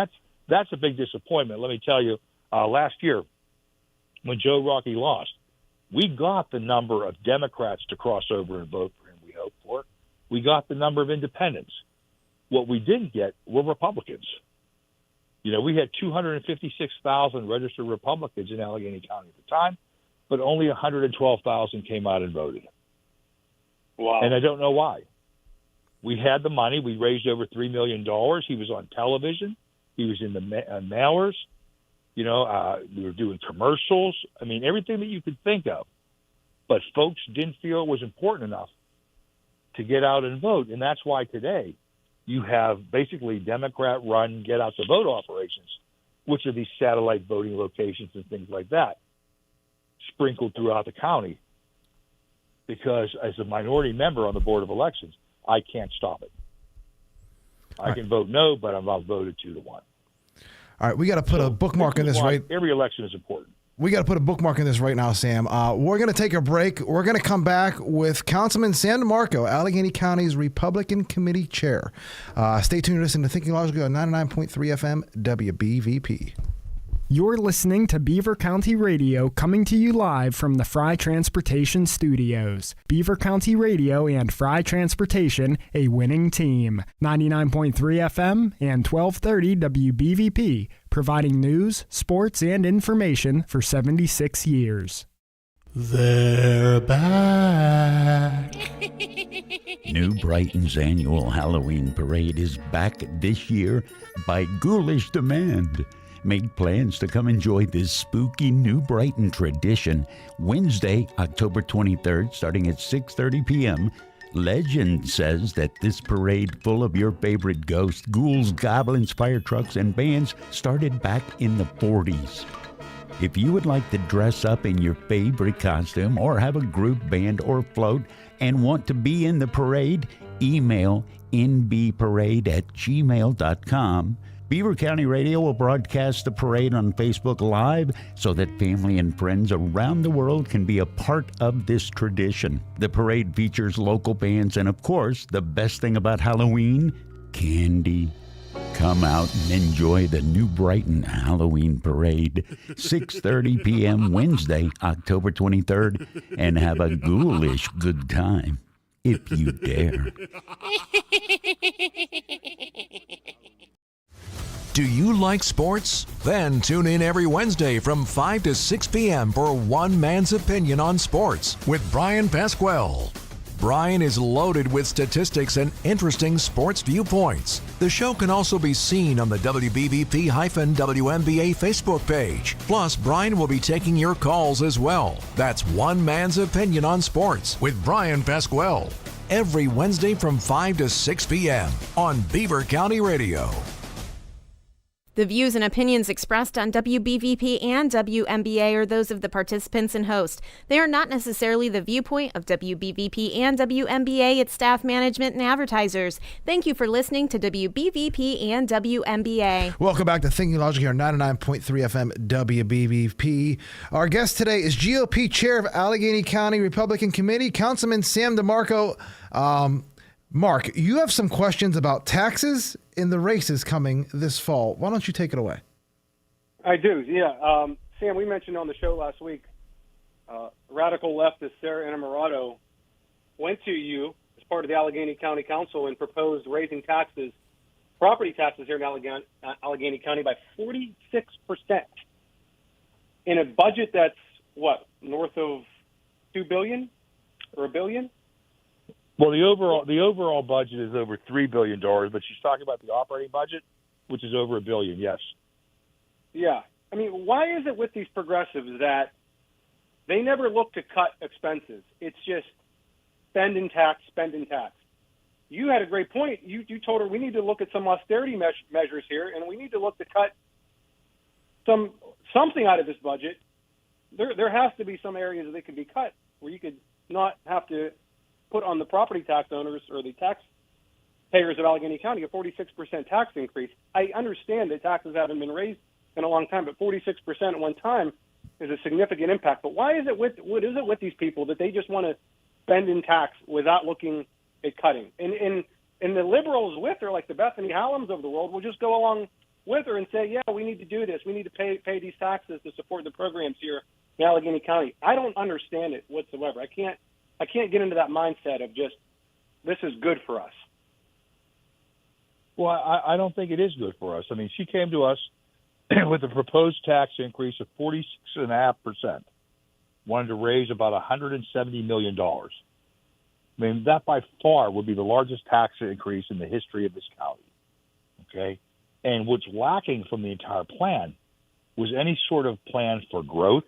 that's a big disappointment. Let me tell you, last year when Joe Rockey lost, we got the number of Democrats to cross over and vote for him we hoped for. We got the number of independents. What we didn't get were Republicans. We had 256,000 registered Republicans in Allegheny County at the time, but only 112,000 came out and voted. Wow. And I don't know why. We had the money. We raised over $3 million. He was on television. He was in the mailers. We were doing commercials. I mean, everything that you could think of. But folks didn't feel it was important enough to get out and vote. And that's why today you have basically Democrat-run get-out-the-vote operations, which are these satellite voting locations and things like that, sprinkled throughout the county. Because as a minority member on the Board of Elections, I can't stop it. I can vote no, but I'm outvoted 2-1. All right, we got to put a bookmark in this, right? Every election is important. We got to put a bookmark in this right now, Sam. We're going to take a break. We're going to come back with Councilman Sam DeMarco, Allegheny County's Republican Committee Chair. Stay tuned to listen to Thinking Logically on 99.3 FM WBVP. You're listening to Beaver County Radio, coming to you live from the Fry Transportation Studios. Beaver County Radio and Fry Transportation, a winning team. 99.3 FM and 1230 WBVP, providing news, sports, and information for 76 years. They're back. New Brighton's annual Halloween parade is back this year by ghoulish demand. Make plans to come enjoy this spooky New Brighton tradition Wednesday, October 23rd, starting at 6:30 p.m. Legend says that this parade full of your favorite ghosts, ghouls, goblins, fire trucks, and bands started back in the 40s. If you would like to dress up in your favorite costume or have a group, band, or float and want to be in the parade, email nbparade@gmail.com. Beaver County Radio will broadcast the parade on Facebook Live so that family and friends around the world can be a part of this tradition. The parade features local bands and, of course, the best thing about Halloween, candy. Come out and enjoy the New Brighton Halloween Parade, 6:30 p.m. Wednesday, October 23rd, and have a ghoulish good time, if you dare. Do you like sports? Then tune in every Wednesday from 5 to 6 p.m. for One Man's Opinion on Sports with Brian Pasquale. Brian is loaded with statistics and interesting sports viewpoints. The show can also be seen on the WBVP-WNBA Facebook page. Plus, Brian will be taking your calls as well. That's One Man's Opinion on Sports with Brian Pasquale. Every Wednesday from 5 to 6 p.m. on Beaver County Radio. The views and opinions expressed on WBVP and WNBA are those of the participants and host. They are not necessarily the viewpoint of WBVP and WNBA, its staff, management, and advertisers. Thank you for listening to WBVP and WNBA. Welcome back to Thinking Logically on 99.3 FM WBVP. Our guest today is GOP Chair of Allegheny County Republican Committee, Councilman Sam DeMarco. Mark, you have some questions about taxes in the races coming this fall. Why don't you take it away? I do, yeah. Sam, we mentioned on the show last week, radical leftist Sarah Innamorato went to you as part of the Allegheny County Council and proposed raising taxes, property taxes here in Allegheny County by 46% in a budget that's, north of $2 billion or $1 billion? Well, the overall budget is over $3 billion, but she's talking about the operating budget, which is over $1 billion, yes. Yeah. I mean, why is it with these progressives that they never look to cut expenses? It's just spend and tax, spend and tax. you had a great point. You told her we need to look at some austerity measures here, and we need to look to cut something out of this budget. There has to be some areas that can be cut where you could not have to put on the property tax owners or the taxpayers of Allegheny County a 46% tax increase. I understand that taxes haven't been raised in a long time, but 46% at one time is a significant impact. But what is it with these people that they just want to spend in tax without looking at cutting? And the liberals with her, like the Bethany Hallams of the world, will just go along with her and say, yeah, we need to do this. We need to pay these taxes to support the programs here in Allegheny County. I don't understand it whatsoever. I can't get into that mindset of just, this is good for us. Well, I don't think it is good for us. I mean, she came to us with a proposed tax increase of 46.5%, wanted to raise about $170 million. I mean, that by far would be the largest tax increase in the history of this county. Okay? And what's lacking from the entire plan was any sort of plan for growth,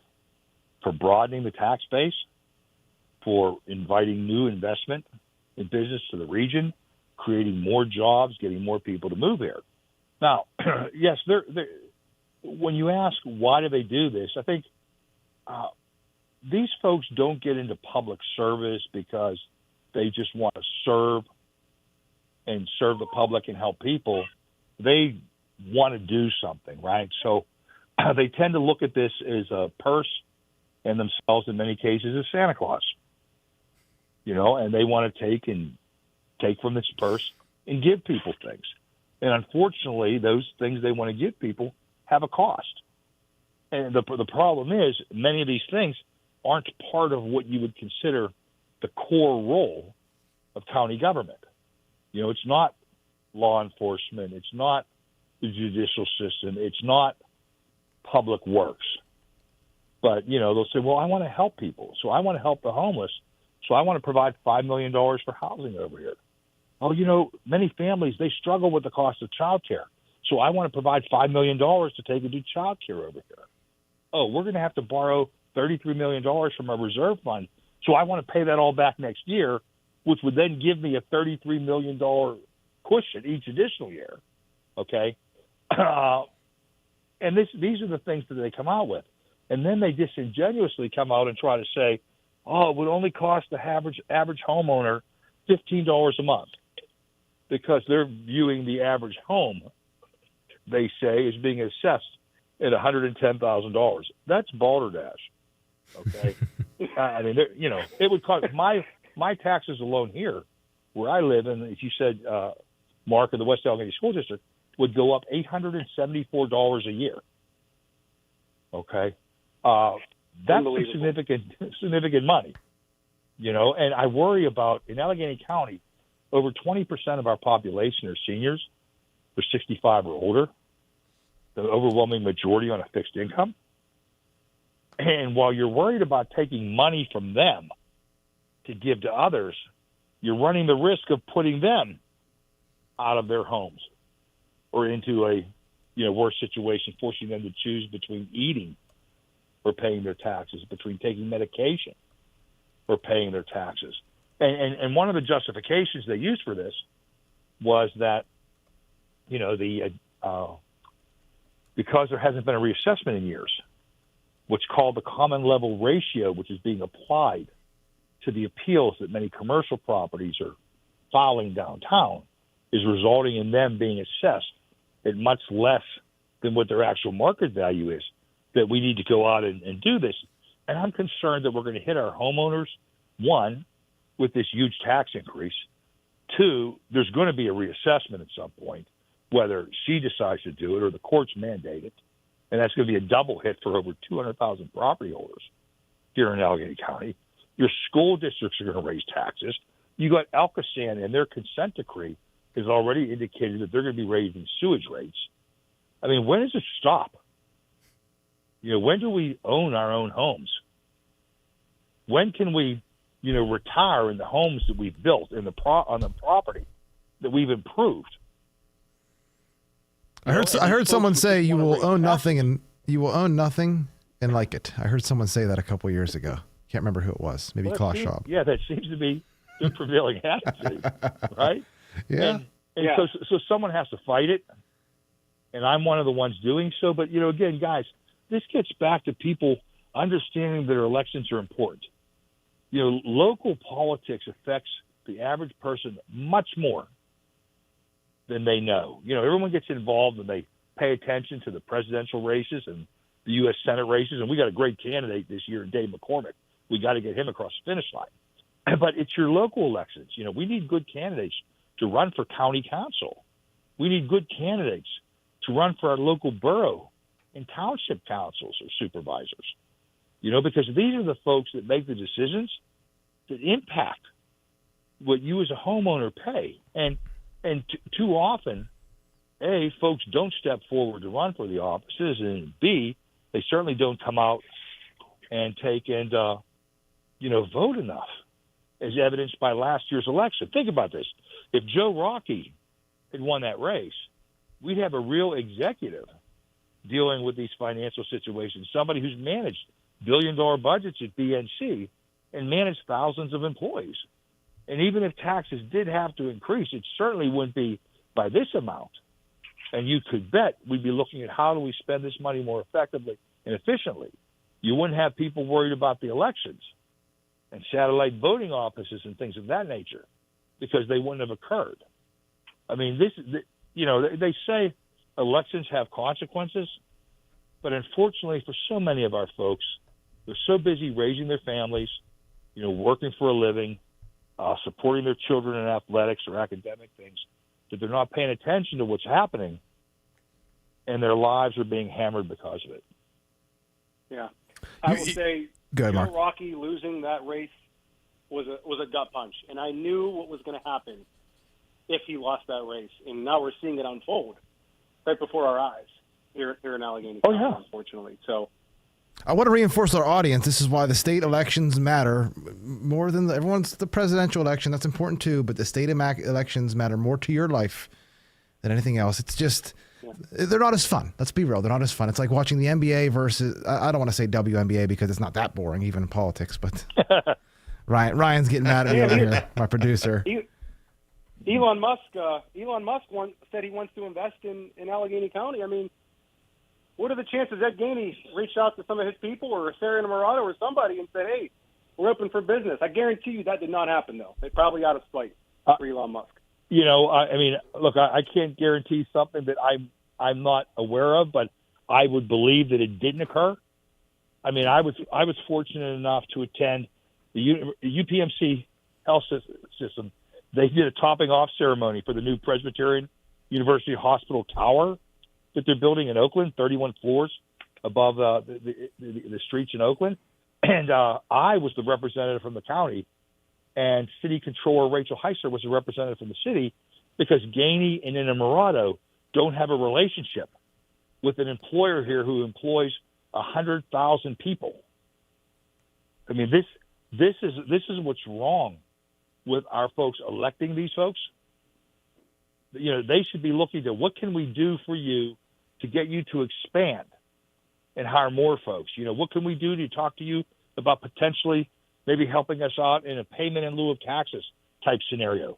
for broadening the tax base, for inviting new investment in business to the region, creating more jobs, getting more people to move here. Now, yes, when you ask why do they do this, I think these folks don't get into public service because they just want to serve the public and help people. They want to do something, right? So they tend to look at this as a purse and themselves, in many cases, as Santa Claus, and they want to take from this purse and give people things. And unfortunately, those things they want to give people have a cost. And the problem is many of these things aren't part of what you would consider the core role of county government. It's not law enforcement. It's not the judicial system. It's not public works. But, they'll say, well, I want to help people. So I want to help the homeless. So I want to provide $5 million for housing over here. Oh, many families, they struggle with the cost of child care. So I want to provide $5 million to take and do child care over here. Oh, we're going to have to borrow $33 million from our reserve fund. So I want to pay that all back next year, which would then give me a $33 million cushion each additional year. Okay? And these are the things that they come out with. And then they disingenuously come out and try to say, oh, it would only cost the average homeowner $15 a month, because they're viewing the average home, they say, as being assessed at $110,000. That's balderdash. Okay? I mean, it would cost my taxes alone here, where I live, and if you said, Mark, of the West Allegheny School District, would go up $874 a year. Okay? That's significant money, and I worry about, in Allegheny County, over 20% of our population are seniors. They're 65 or older. The overwhelming majority on a fixed income. And while you're worried about taking money from them to give to others, you're running the risk of putting them out of their homes or into a worse situation, forcing them to choose between eating or paying their taxes, between taking medication or paying their taxes. And one of the justifications they used for this was that, because there hasn't been a reassessment in years, what's called the common level ratio, which is being applied to the appeals that many commercial properties are filing downtown, is resulting in them being assessed at much less than what their actual market value is, that we need to go out and do this. And I'm concerned that we're going to hit our homeowners, one, with this huge tax increase. Two, there's going to be a reassessment at some point, whether she decides to do it or the courts mandate it. And that's going to be a double hit for over 200,000 property holders here in Allegheny County. Your school districts are going to raise taxes. You got Alcosan in their consent decree has already indicated that they're going to be raising sewage rates. I mean, when does it stop? When do we own our own homes? When can we, retire in the homes that we've built on the property that we've improved? I heard someone say you will own nothing and like it. I heard someone say that a couple years ago. Can't remember who it was. Maybe Klaus Schwab. Yeah, that seems to be their prevailing attitude, right? Yeah. And so someone has to fight it, and I'm one of the ones doing so. But, again, guys, this gets back to people understanding that their elections are important. Local politics affects the average person much more than they know. Everyone gets involved and they pay attention to the presidential races and the U.S. Senate races, and we got a great candidate this year, Dave McCormick. We got to get him across the finish line. But it's your local elections. We need good candidates to run for county council. We need good candidates to run for our local borough and township councils or supervisors. Because these are the folks that make the decisions that impact what you as a homeowner pay. And too often, A, folks don't step forward to run for the offices, and B, they certainly don't come out and take and, vote enough, as evidenced by last year's election. Think about this. If Joe Rockey had won that race, we'd have a real executive dealing with these financial situations, somebody who's managed billion-dollar budgets at BNC and managed thousands of employees. And even if taxes did have to increase, it certainly wouldn't be by this amount. And you could bet we'd be looking at how do we spend this money more effectively and efficiently. You wouldn't have people worried about the elections and satellite voting offices and things of that nature because they wouldn't have occurred. I mean, they say elections have consequences, but unfortunately for so many of our folks, they're so busy raising their families, working for a living, supporting their children in athletics or academic things, that they're not paying attention to what's happening, and their lives are being hammered because of it. Yeah. I will say Joe Rockey losing that race was a gut punch, and I knew what was going to happen if he lost that race, and now we're seeing it unfold right before our eyes here in Allegheny County, unfortunately. So I want to reinforce our audience. This is why the state elections matter more than the presidential election. That's important too, but the state elections matter more to your life than anything else. It's just, they're not as fun. Let's be real. They're not as fun. It's like watching the NBA versus, I don't want to say WNBA because it's not that boring, even in politics, but Ryan's getting mad at me over here, my producer. Elon Musk said he wants to invest in Allegheny County. I mean, what are the chances Ed Gainey reached out to some of his people or Sarah Namarato or somebody and said, hey, we're open for business? I guarantee you that did not happen, though. They probably out of spite for Elon Musk. I can't guarantee something that I'm not aware of, but I would believe that it didn't occur. I mean, I was fortunate enough to attend the UPMC health system. They did a topping off ceremony for the new Presbyterian University Hospital Tower that they're building in Oakland, 31 floors above the streets in Oakland. And I was the representative from the county, and City Controller Rachel Heiser was the representative from the city, because Gainey and Namarato don't have a relationship with an employer here who employs 100,000 people. I mean, this is what's wrong with our folks electing these folks. They should be looking to what can we do for you to get you to expand and hire more folks. What can we do to talk to you about potentially maybe helping us out in a payment in lieu of taxes type scenario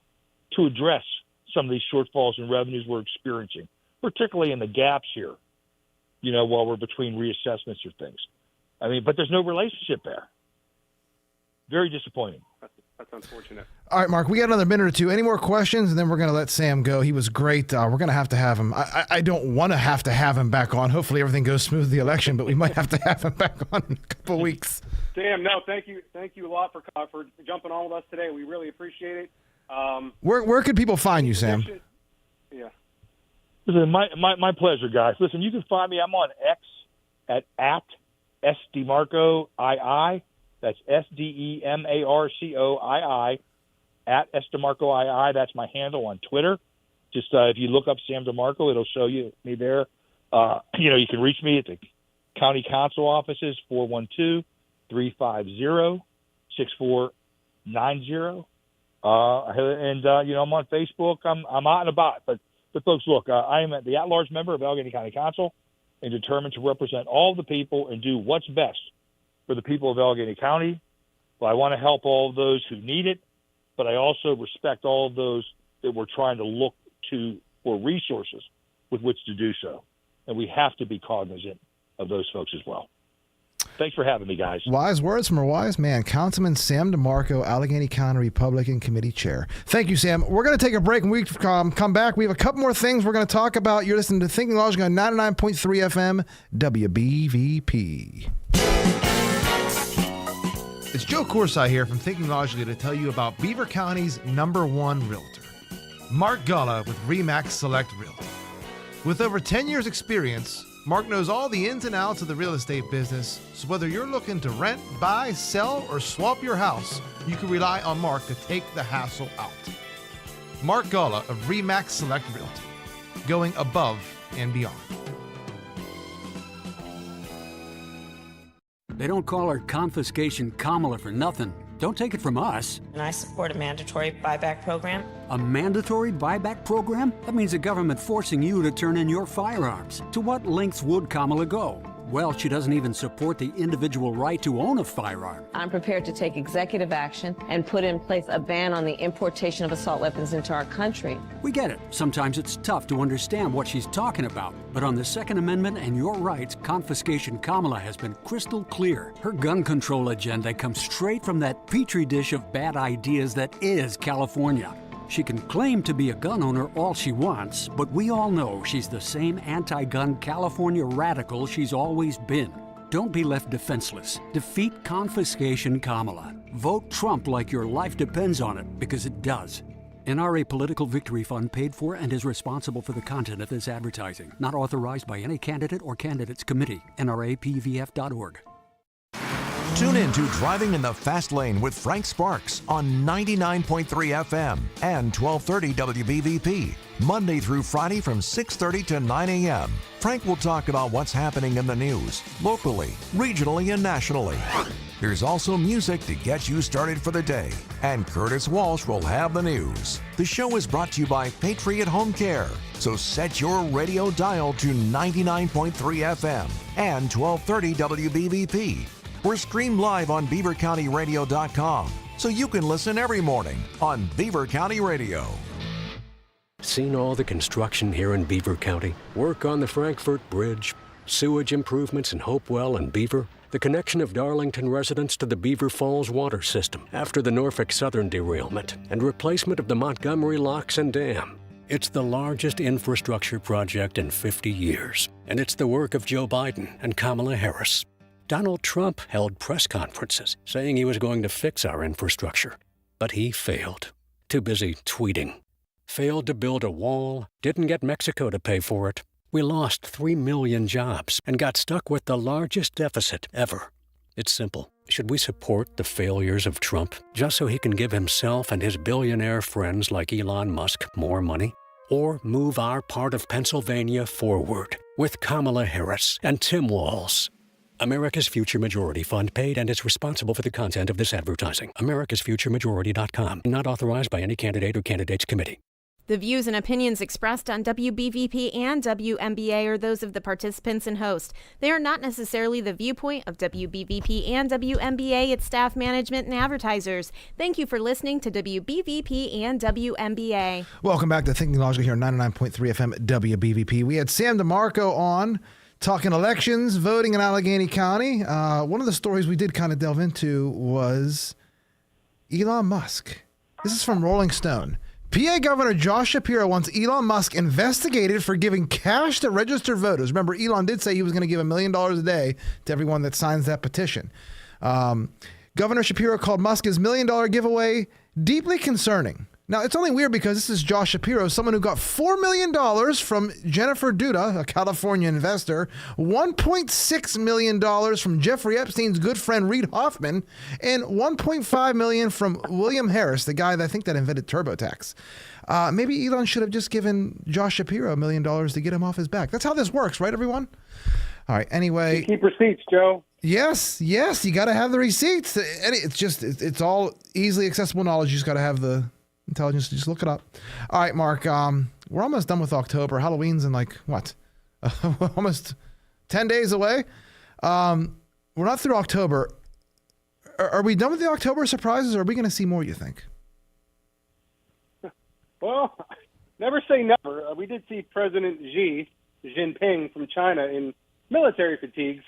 to address some of these shortfalls in revenues we're experiencing, particularly in the gaps here, while we're between reassessments or things. I mean, but there's no relationship there. Very disappointing. That's unfortunate. All right, Mark, we got another minute or two. Any more questions? And then we're going to let Sam go. He was great. We're going to have him. I don't want to have him back on. Hopefully everything goes smooth with the election, but we might have to have him back on in a couple of weeks. Sam, no, thank you a lot for jumping on with us today. We really appreciate it. Where could people find you, Sam? Yeah. Listen, my pleasure, guys. Listen, you can find me. I'm on X at SDemarcoII. That's SDEMARCOII at SDemarcoII. That's my handle on Twitter. Just if you look up Sam DeMarco, it'll show you me there. You can reach me at the county council offices, 412-350-6490. And I'm on Facebook. I'm out and about. But folks, look, I am the at-large member of Allegheny County Council and determined to represent all the people and do what's best for the people of Allegheny County. Well, I want to help all of those who need it, but I also respect all of those that we're trying to look to for resources with which to do so. And we have to be cognizant of those folks as well. Thanks for having me, guys. Wise words from a wise man, Councilman Sam DeMarco, Allegheny County Republican Committee Chair. Thank you, Sam. We're going to take a break. When we come back, we have a couple more things we're going to talk about. You're listening to Thinking Logically on 99.3 FM, WBVP. It's Joe Corsi here from Thinking Logically to tell you about Beaver County's #1 realtor, Mark Gulla with RE/MAX Select Realty. With over 10 years experience, Mark knows all the ins and outs of the real estate business, so whether you're looking to rent, buy, sell, or swap your house, you can rely on Mark to take the hassle out. Mark Gulla of RE/MAX Select Realty, going above and beyond. They don't call her Confiscation Kamala for nothing. Don't take it from us. And I support a mandatory buyback program. A mandatory buyback program? That means the government forcing you to turn in your firearms. To what lengths would Kamala go? Well, she doesn't even support the individual right to own a firearm. I'm prepared to take executive action and put in place a ban on the importation of assault weapons into our country. We get it. Sometimes it's tough to understand what she's talking about. But on the Second Amendment and your rights, Confiscation Kamala has been crystal clear. Her gun control agenda comes straight from that petri dish of bad ideas that is California. She can claim to be a gun owner all she wants, but we all know she's the same anti-gun California radical she's always been. Don't be left defenseless. Defeat Confiscation Kamala. Vote Trump like your life depends on it, because it does. NRA Political Victory Fund paid for and is responsible for the content of this advertising. Not authorized by any candidate or candidates committee. NRAPVF.org. Tune in to Driving in the Fast Lane with Frank Sparks on 99.3 FM and 1230 WBVP, Monday through Friday from 6:30 to 9 a.m. Frank will talk about what's happening in the news, locally, regionally, and nationally. There's also music to get you started for the day, and Curtis Walsh will have the news. The show is brought to you by Patriot Home Care, so set your radio dial to 99.3 FM and 1230 WBVP. We're streamed live on BeaverCountyRadio.com, so you can listen every morning on Beaver County Radio. Seen all the construction here in Beaver County? Work on the Frankfurt Bridge, sewage improvements in Hopewell and Beaver, the connection of Darlington residents to the Beaver Falls water system after the Norfolk Southern derailment, and replacement of the Montgomery locks and dam. It's the largest infrastructure project in 50 years, and it's the work of Joe Biden and Kamala Harris. Donald Trump held press conferences saying he was going to fix our infrastructure, but he failed. Too busy tweeting. Failed to build a wall, didn't get Mexico to pay for it. We lost 3 million jobs and got stuck with the largest deficit ever. It's simple. Should we support the failures of Trump just so he can give himself and his billionaire friends like Elon Musk more money? Or move our part of Pennsylvania forward with Kamala Harris and Tim Walz? America's Future Majority Fund paid and is responsible for the content of this advertising. AmericasFutureMajority.com. Not authorized by any candidate or candidates committee. The views and opinions expressed on WBVP and WMBA are those of the participants and host. They are not necessarily the viewpoint of WBVP and WMBA, its staff, management, and advertisers. Thank you for listening to WBVP and WMBA. Welcome back to Thinking Logically here on 99.3 FM WBVP. We had Sam DeMarco on talking elections, voting in Allegheny County. One of the stories we did kind of delve into was Elon Musk. This is from Rolling Stone. PA Governor Josh Shapiro wants Elon Musk investigated for giving cash to registered voters. Remember, Elon did say he was going to give $1 million a day to everyone that signs that petition. Governor Shapiro called Musk's $1 million giveaway deeply concerning. Now, it's only weird because this is Josh Shapiro, someone who got $4 million from Jennifer Duda, a California investor, $1.6 million from Jeffrey Epstein's good friend Reid Hoffman, and $1.5 million from William Harris, the guy that I think that invented TurboTax. Maybe Elon should have just given Josh Shapiro $1 million to get him off his back. That's how this works, right, everyone? All right, anyway. You keep receipts, Joe. Yes, you got to have the receipts. It's all easily accessible knowledge. You just got to have the intelligence to just look it up. All right, Mark, we're almost done with October. Halloween's in almost 10 days away. We're not through October. Are we done with the October surprises, or are we going to see more, you think? Well, never say never. We did see President Xi Jinping from China in military fatigues,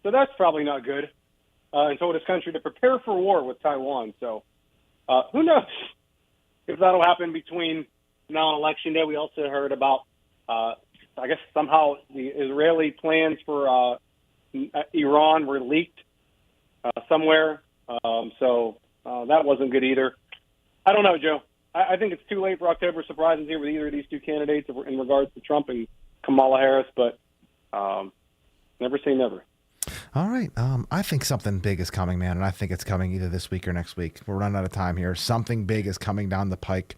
so that's probably not good. And told his country to prepare for war with Taiwan. So who knows if that'll happen between now and Election Day. We also heard about, I guess somehow the Israeli plans for Iran were leaked somewhere. So that wasn't good either. I don't know, Joe. I think it's too late for October surprises here with either of these two candidates in regards to Trump and Kamala Harris, but never say never. All right. I think something big is coming, man, and I think it's coming either this week or next week. We're running out of time here. Something big is coming down the pike.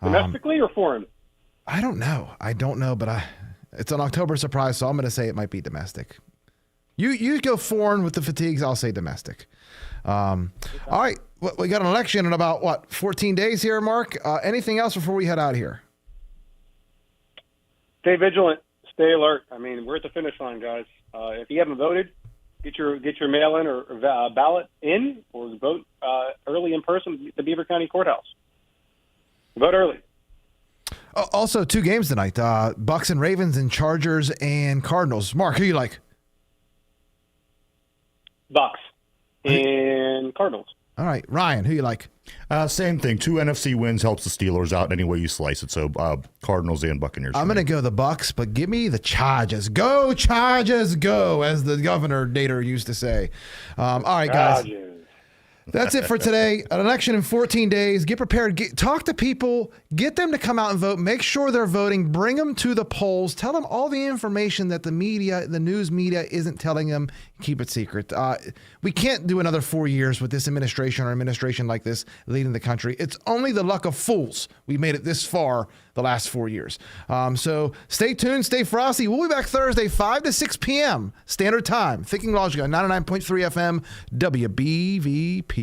Domestically or foreign? I don't know, but it's an October surprise, so I'm going to say it might be domestic. You go foreign with the fatigues, I'll say domestic. All right. We got an election in about, 14 days here, Mark? Anything else before we head out here? Stay vigilant. Stay alert. I mean, we're at the finish line, guys. If you haven't voted, get your mail-in or ballot in, or vote early in person at the Beaver County Courthouse. Vote early. Also, 2 games tonight. Bucks and Ravens and Chargers and Cardinals. Mark, who you like? Bucks and Cardinals. All right. Ryan, who you like? Same thing. 2 NFC wins helps the Steelers out any way you slice it. So Cardinals and Buccaneers. I'm going to go the Bucks, but give me the Chargers. Go, Chargers, go, as the Governor Nader used to say. All right, guys. Chargers. That's it for today. An election in 14 days. Get prepared. Talk to people. Get them to come out and vote. Make sure they're voting. Bring them to the polls. Tell them all the information that the media, the news media, isn't telling them. Keep it secret. We can't do another 4 years with this administration or administration like this leading the country. It's only the luck of fools we made it this far the last 4 years. So stay tuned. Stay frosty. We'll be back Thursday, 5 to 6 p.m. Standard Time. Thinking Logical, 99.3 FM, WBVP.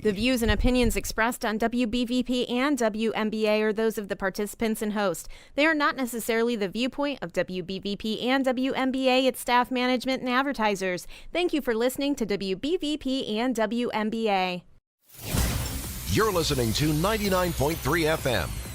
The views and opinions expressed on WBVP and WMBA are those of the participants and host. They are not necessarily the viewpoint of WBVP and WMBA, its staff, management, and advertisers. Thank you for listening to WBVP and WMBA. You're listening to 99.3 FM,